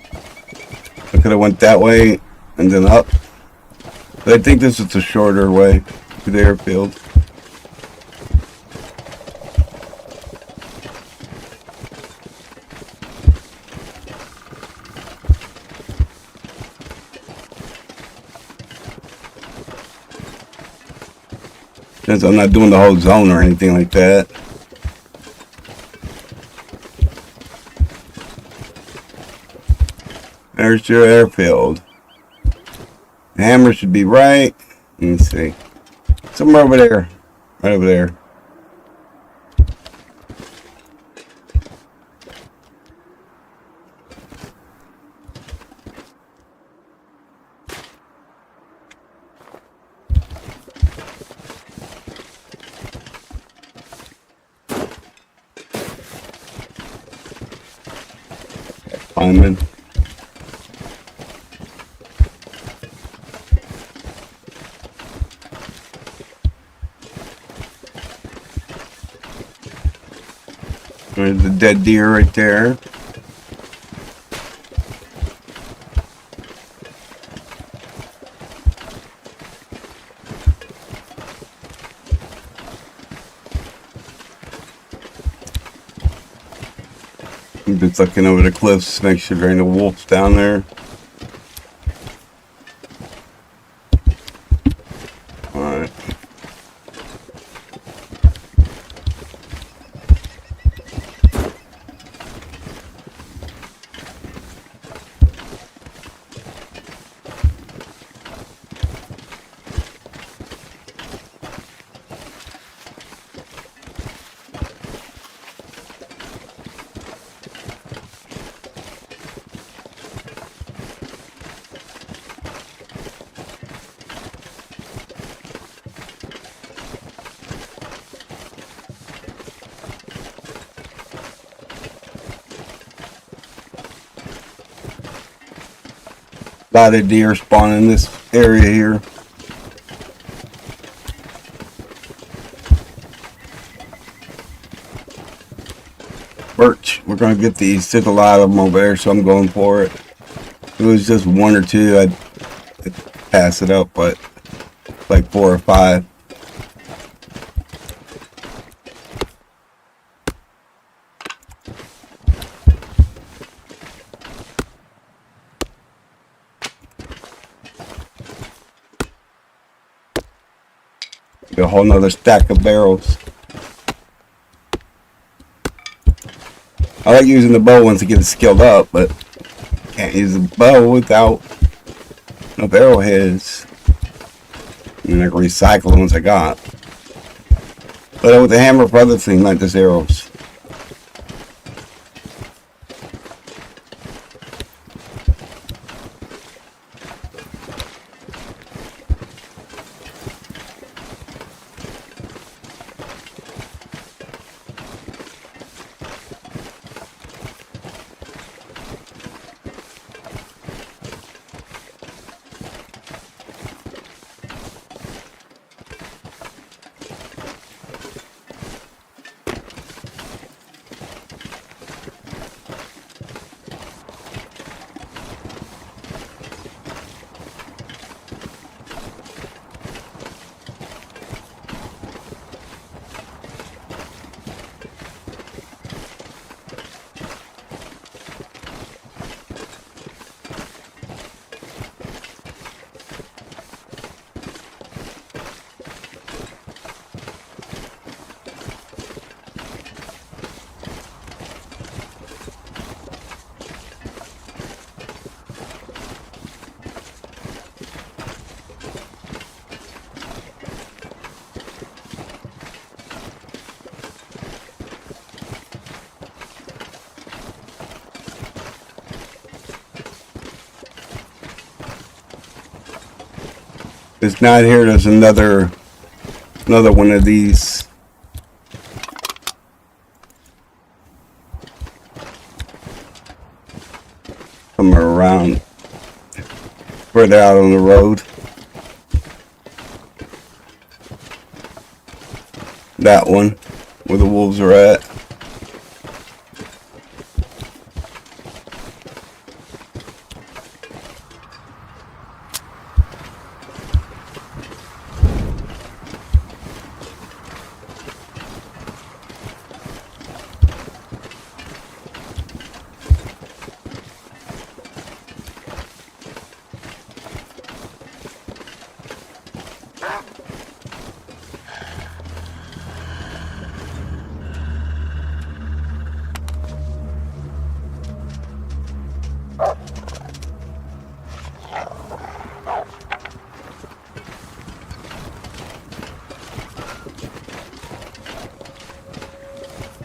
Speaker 1: I could have went that way and then up. But I think this is the shorter way to the airfield. Since I'm not doing the whole zone or anything like that. There's your airfield. The hammer should be right. Let me see. Somewhere over there. Right over there. Climbing. There's the dead deer right there. I'm just looking over the cliffs, make sure there ain't no wolves down there. Alright. A lot of deer spawn in this area here. Birch. We're going to get these. There's a lot of them over there, so I'm going for it. If it was just one or two, I'd pass it up, but like 4 or 5. A whole nother stack of barrels. I like using the bow once it gets skilled up, but can't use the bow without no arrowheads. I mean, I can recycle the ones I got. But with the hammer for other things, not just arrows. It's not here. There's another one of these. Somewhere around further out on the road. That one, where the wolves are at.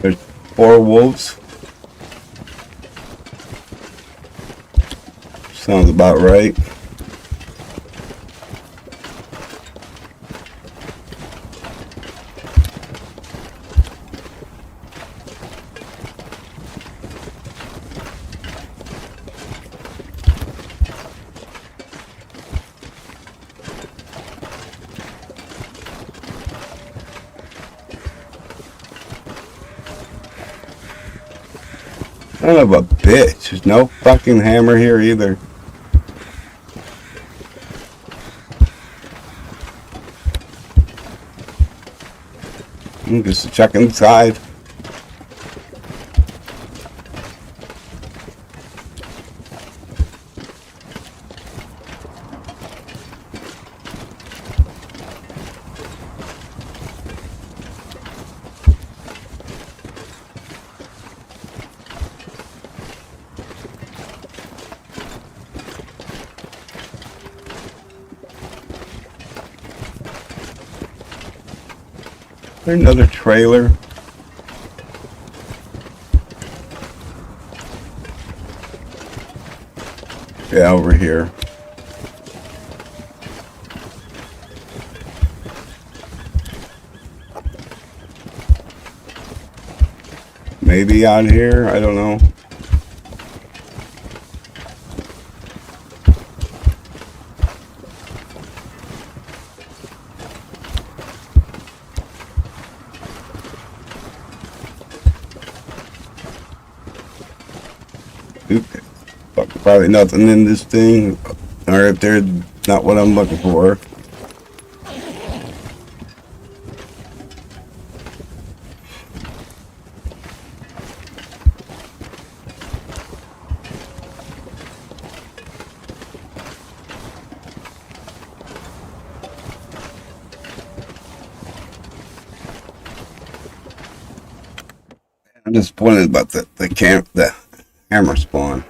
Speaker 1: There's 4 wolves. Sounds about right. Son of a bitch. There's no fucking hammer here either. Just check inside. There's another trailer. Yeah, over here. Maybe out here, I don't know. Probably nothing in this thing, or if they're not what I'm looking for. I'm disappointed about the hammer spawn.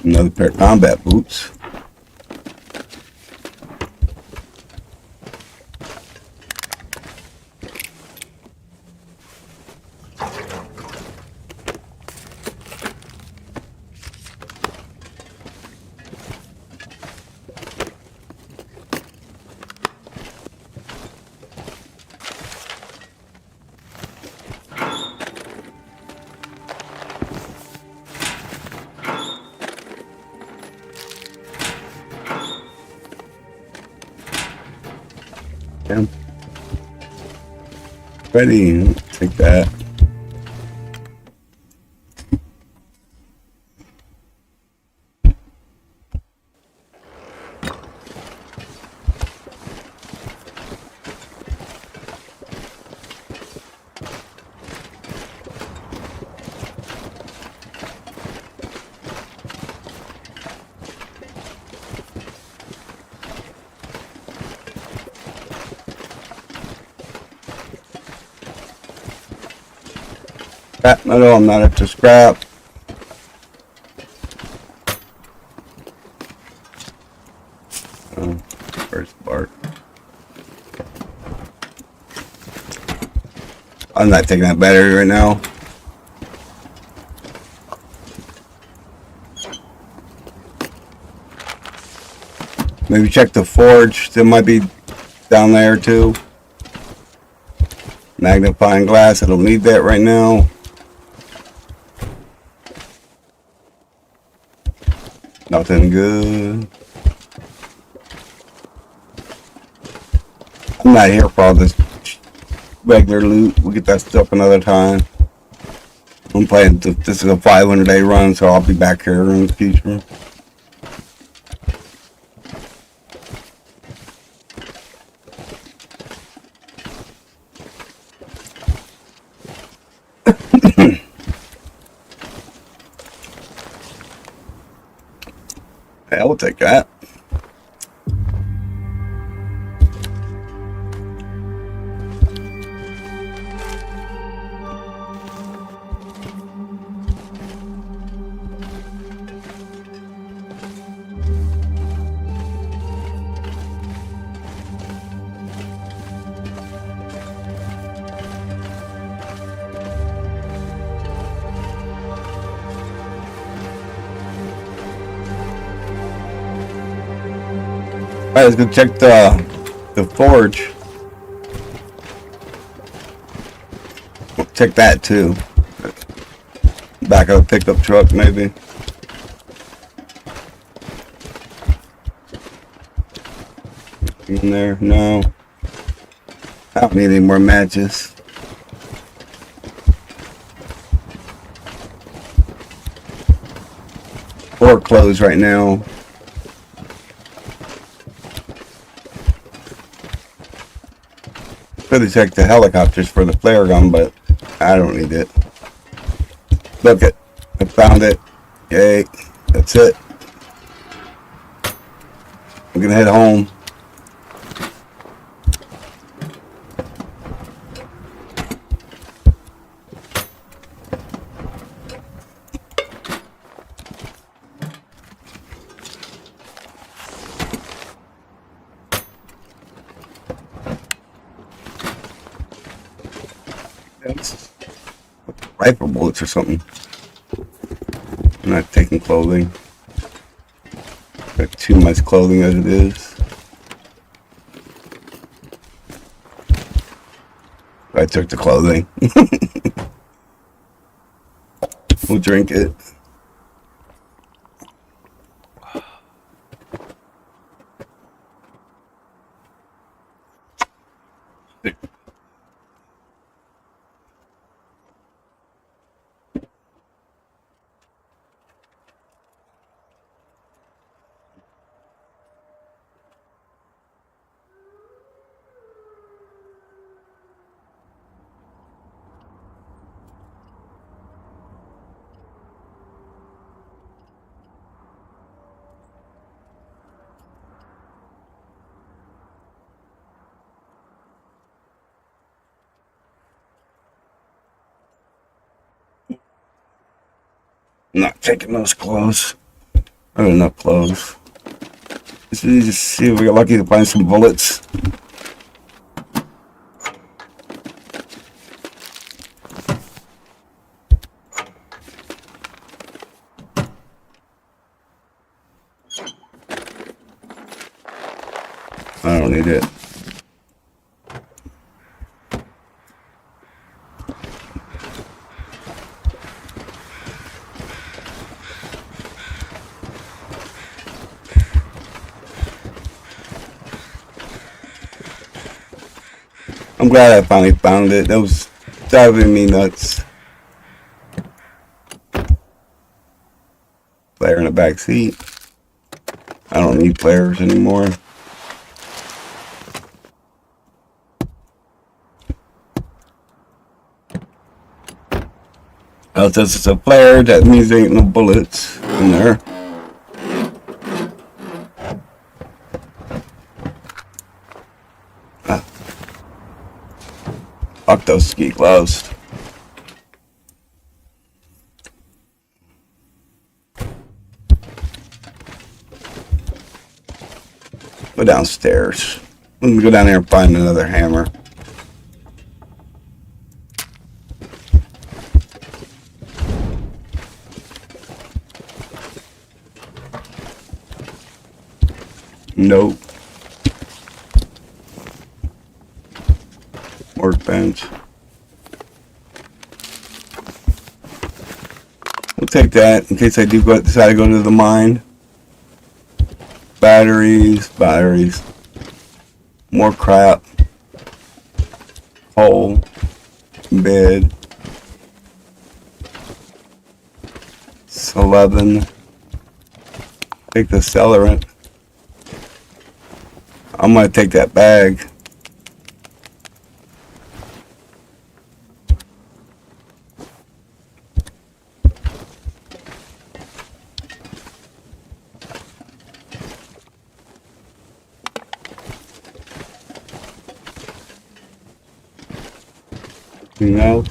Speaker 1: Another pair of combat boots. Yeah. Ready, take that. Scrap metal, I'm not up to scrap. I'm not taking that battery right now. Maybe check the forge. There might be down there too. Magnifying glass. I don't need that right now. Nothing good. I'm not here for all this regular loot. We'll get that stuff another time. I'm playing. This is a 500-day run, so I'll be back here in the future. Hey, I'll take that. Alright, let's go check the forge. We'll check that too. Back of a pickup truck, maybe. In there? No. I don't need any more matches. Or clothes right now. Could have checked the helicopters for the flare gun, but I don't need it. Look it. I found it. Yay. That's it. I'm gonna head home. Rifle bullets or something. I'm not taking clothing. Got too much clothing as it is. I took the clothing. We'll drink it. I'm not taking those clothes. I have enough clothes. Let's just see if we get lucky to find some bullets. I don't need it. I'm glad I finally found it. That was driving me nuts. Player in the back seat. I don't need players anymore. Oh, since it's a player, that means there ain't no bullets in there. Fuck those ski gloves. Go downstairs. Let me go down there and find another hammer. Nope. Workbench. We'll take that in case I do decide to go to the mine. Batteries. More crap. Hole. Bed. It's 11. Take the accelerant. I'm gonna take that bag. Anything else?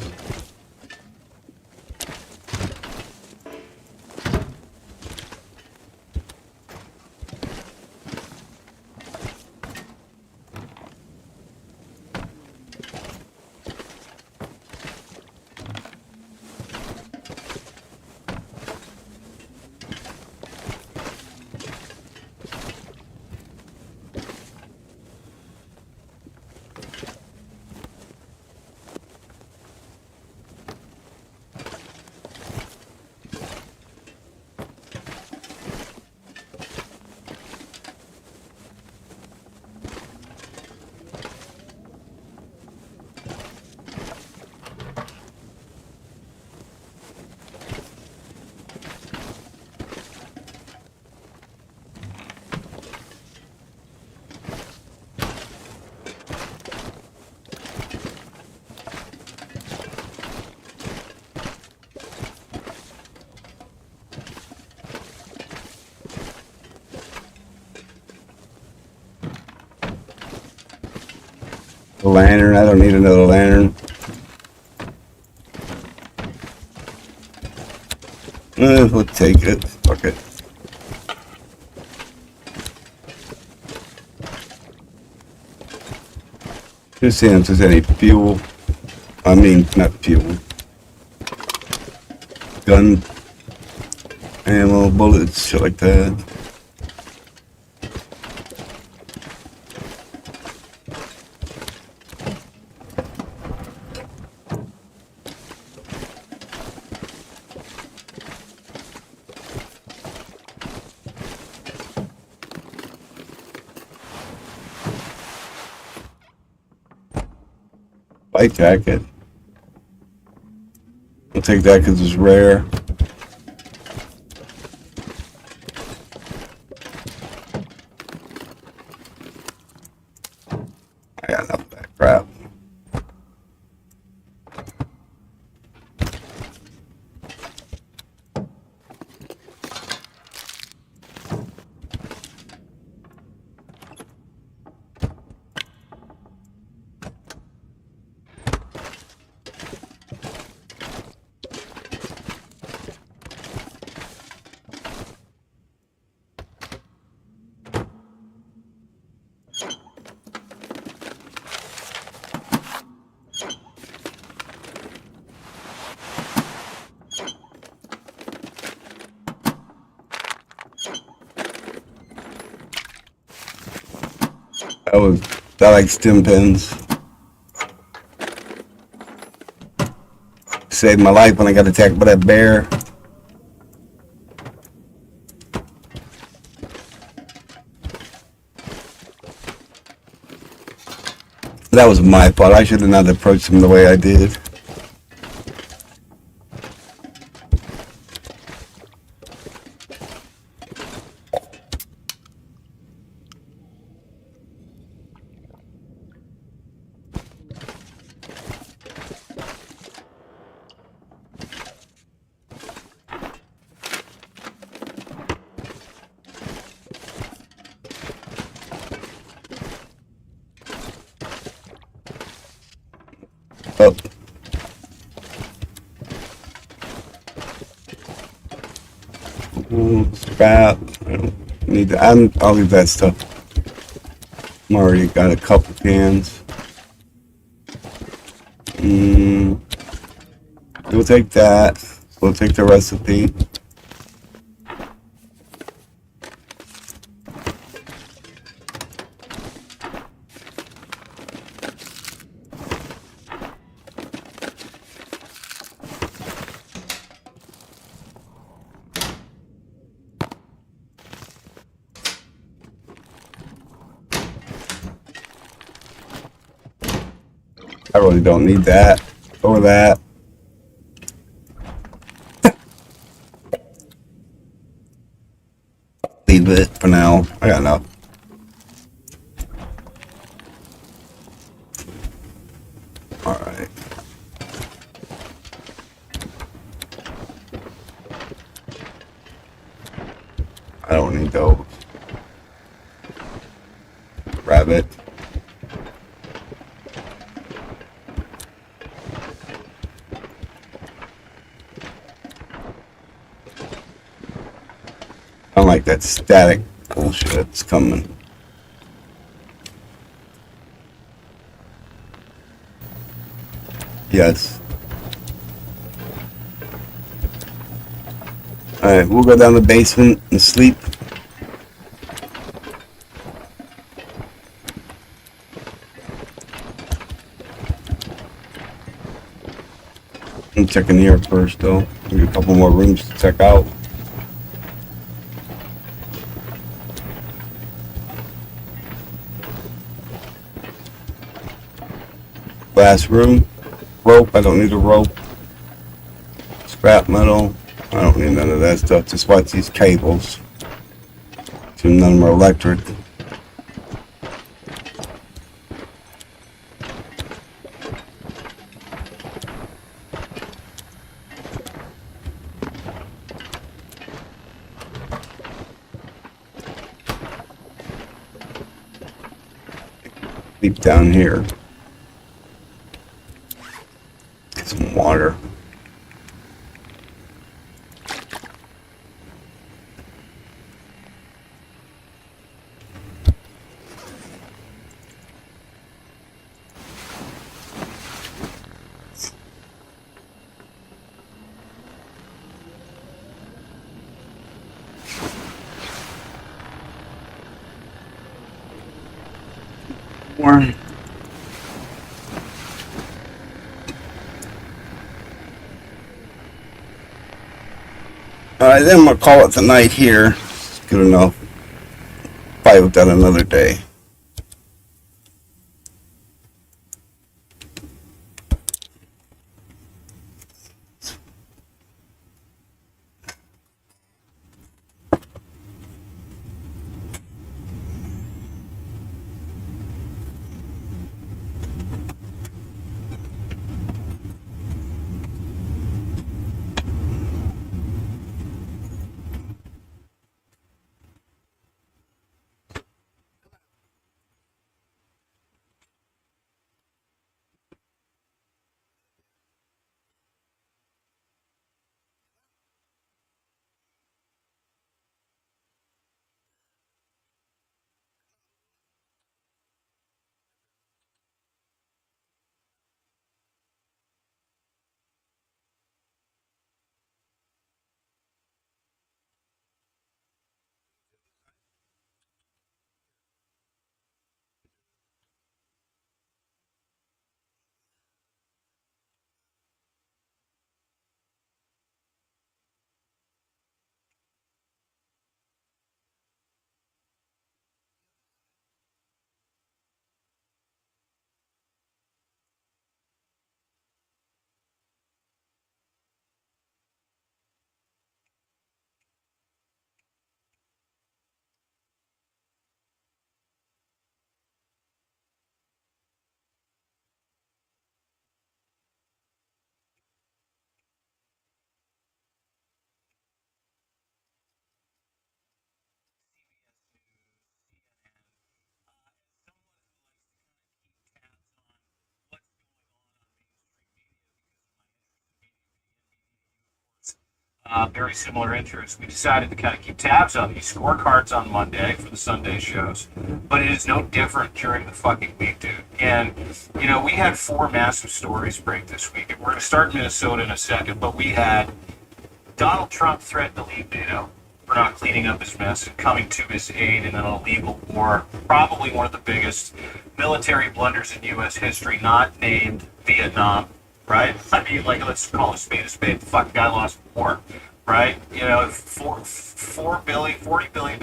Speaker 1: The lantern. I don't need another lantern. We'll take it. Fuck it. Just seeing if there's any fuel. I mean, not fuel. Gun, ammo, bullets, shit like that. Light jacket. I'll take that because it's rare. I got enough of that crap. That like stim pins. Saved my life when I got attacked by that bear. That was my fault. I should have not approached him the way I did. Oh. Scrap. I don't need that. I'll leave that stuff. I'm already got a couple cans. We'll take that. We'll take the recipe. I really don't need that or that. Leave it for now. I got enough. Alright. I don't need those. Rabbit. I don't like that static bullshit that's coming. Yes. Alright, we'll go down the basement and sleep. I'm checking here first though. Maybe a couple more rooms to check out. Last room. Rope. I don't need a rope. Scrap metal. I don't need none of that stuff. Just watch these cables. So none of them are electric. Deep down here. Get some water. More. Alright, then I'm gonna call it the night here. Good enough. Fight with that another day.
Speaker 2: Very similar interests. We decided to kind of keep tabs on these scorecards on Monday for the Sunday shows, but it is no different during the fucking week, dude. And, we had four massive stories break this week. And we're going to start in Minnesota in a second, but we had Donald Trump threatened to leave NATO for not cleaning up his mess and coming to his aid in an illegal war, probably one of the biggest military blunders in U.S. history, not named Vietnam, right? I mean, like, let's call a spade a spade. The fucking guy lost the war, right? $40 billion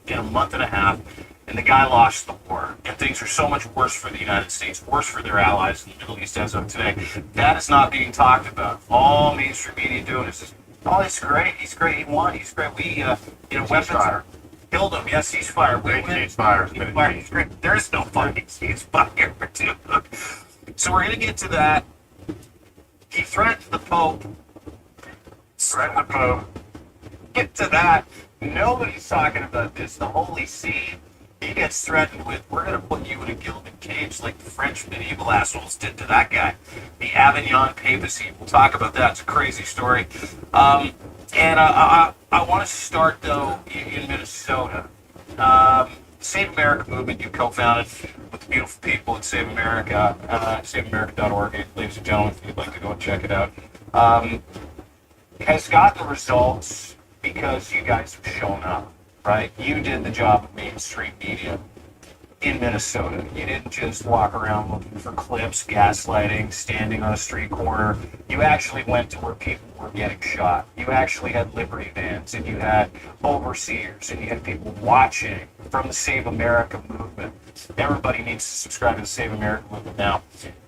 Speaker 2: in a month and a half. and the guy lost the war. And things are so much worse for the United States, worse for their allies in the Middle East as of today. That is not being talked about. All mainstream media doing is just, oh, he's great, he won, he's great. We, weapons
Speaker 3: Ceasefire.
Speaker 2: killed him. Yes, ceasefire. We
Speaker 3: Great
Speaker 2: win.
Speaker 3: ceasefire.
Speaker 2: There's no fucking ceasefire, dude. So we're gonna get to that. He threatened the Pope.
Speaker 3: Threaten the Pope.
Speaker 2: Get to that. Nobody's talking about this. The Holy See, he gets threatened with, we're going to put you in a gilded cage like the French medieval assholes did to that guy. The Avignon papacy. We'll talk about that. It's a crazy story. And I want to start, though, in Minnesota. Save America movement you co-founded with the beautiful people at Save America, saveamerica.org, ladies and gentlemen, if you'd like to go and check it out. Has got the results because you guys have shown up, right? You did the job of mainstream media in Minnesota. You didn't just walk around looking for clips, gaslighting, standing on a street corner. You actually went to where people were getting shot. You actually had Liberty vans, and you had overseers, and you had people watching from the Save America movement. Everybody needs to subscribe to the Save America movement now.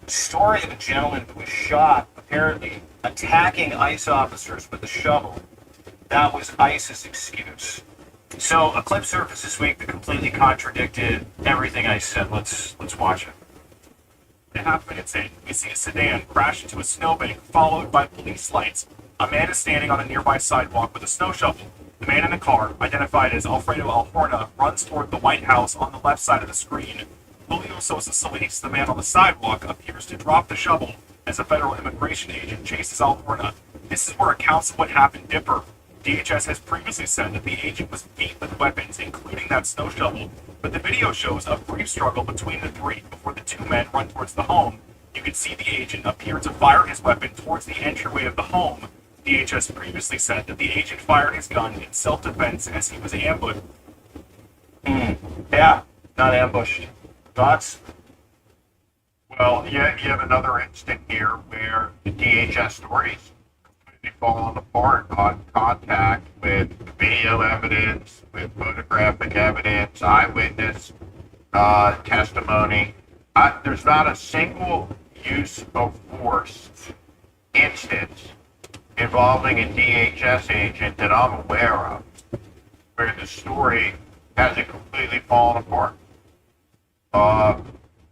Speaker 2: The story of a gentleman who was shot, apparently attacking ICE officers with a shovel. That was ICE's excuse. So a clip surfaced this week that completely contradicted everything I said. Let's watch it.
Speaker 4: A half minutes in, we see a sedan crash into a snowbank, followed by police lights. A man is standing on a nearby sidewalk with a snow shovel. The man in the car, identified as Alfredo Alhorna, runs toward the White House on the left side of the screen. Julio Sosa Solis, the man on the sidewalk, appears to drop the shovel as a federal immigration agent chases Alhorna. This is where accounts of what happened differ. DHS has previously said that the agent was beat with weapons, including that snow shovel, but the video shows a brief struggle between the three before the two men run towards the home. You can see the agent appear to fire his weapon towards the entryway of the home. DHS previously said that the agent fired his gun in self-defense as he was ambushed.
Speaker 2: Yeah, not ambushed. Thoughts?
Speaker 3: Well, you have another instant here where the DHS stories completely falling apart on contact with video evidence, with photographic evidence, eyewitness testimony. There's not a single use of force instance involving a DHS agent that I'm aware of where the story hasn't completely fallen apart.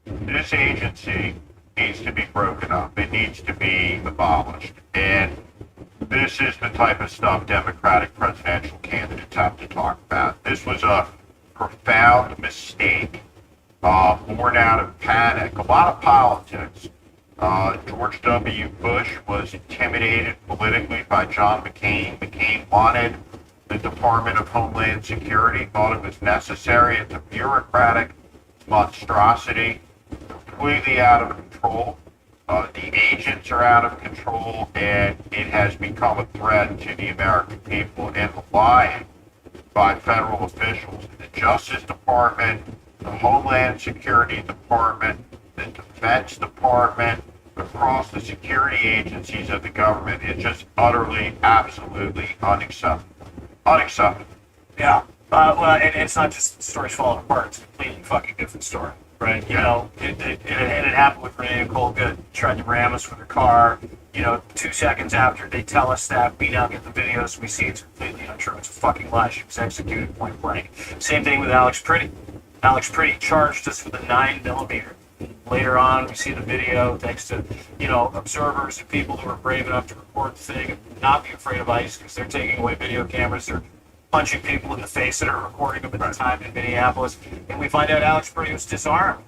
Speaker 3: This agency needs to be broken up. It needs to be abolished. And this is the type of stuff Democratic presidential candidates have to talk about. This was a profound mistake, born out of panic, a lot of politics. George W. Bush was intimidated politically by John McCain. McCain wanted the Department of Homeland Security, thought it was necessary. It's a bureaucratic monstrosity, completely out of control. The agents are out of control, and it has become a threat to the American people. And the lying by federal officials, the Justice Department, the Homeland Security Department, the Defense Department, across the security agencies of the government is just utterly, absolutely unacceptable. Unacceptable.
Speaker 2: Yeah. Well, and it's not just stories falling apart. It's a completely fucking different story, right? You know, it happened with Renee Nicole Good. Tried to ram us with her car. 2 seconds after they tell us that, we now get the videos. We see it's completely untrue. It's a fucking lie. She was executed point blank. Same thing with Alex Pretty. Alex Pretty charged us with a 9mm. Later on, we see the video, thanks to, observers and people who are brave enough to record the thing and not be afraid of ICE because they're taking away video cameras. They're punching people in the face that are recording them at the time in Minneapolis. And we find out Alex Pretty was disarmed.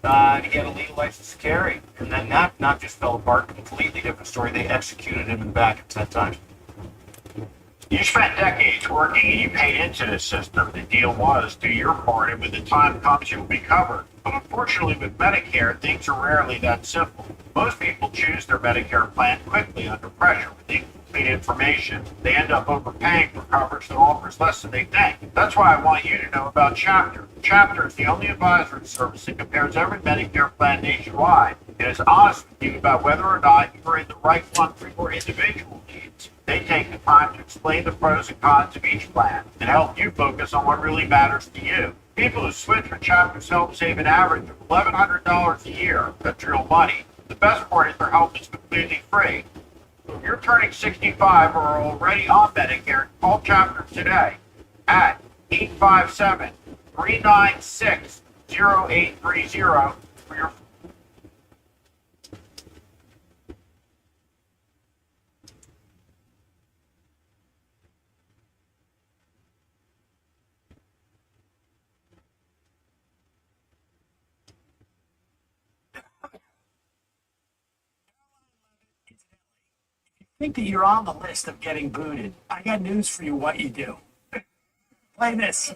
Speaker 2: And he had a legal license to carry. And then that not just fell apart, completely different story. They executed him in the back 10 times.
Speaker 3: You spent decades working and you paid into this system. The deal was do your part, and when the time comes, you'll be covered. But unfortunately, with Medicare, things are rarely that simple. Most people choose their Medicare plan quickly under pressure with incomplete information. They end up overpaying for coverage that offers less than they think. That's why I want you to know about Chapter. Chapter is the only advisory service that compares every Medicare plan nationwide. It is honest with you about whether or not you are in the right one for your individual needs. They take the time to explain the pros and cons of each plan and help you focus on what really matters to you. People who switch from Chapters Help save an average of $1,100 a year. That's real money. The best part is their help is completely free. So if you're turning 65 or are already on Medicare, call Chapters today at 857-396-0830 for your
Speaker 5: Think that you're on the list of getting booted. I got news for you what you do. Play this.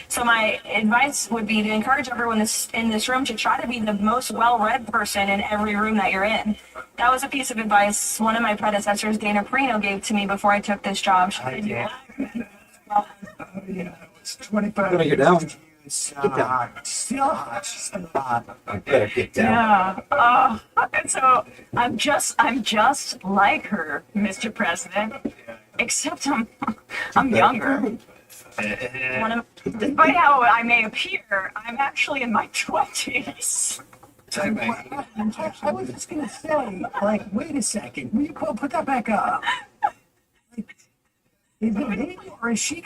Speaker 6: So my advice would be to encourage everyone in this room to try to be the most well-read person in every room that you're in. That was a piece of advice one of my predecessors, Dana Perino, gave to me before I took this job. She said,
Speaker 5: Yeah, it's 25.
Speaker 7: Gotta get down.
Speaker 5: Still hot. Still hot.
Speaker 7: I better get down.
Speaker 6: yeah. And so I'm just like her, Mr. President, except I'm younger. Despite how I may appear, I'm actually in my 20s.
Speaker 5: I was just gonna say, like, wait a second. Will you put that back up? Like, is it me or is she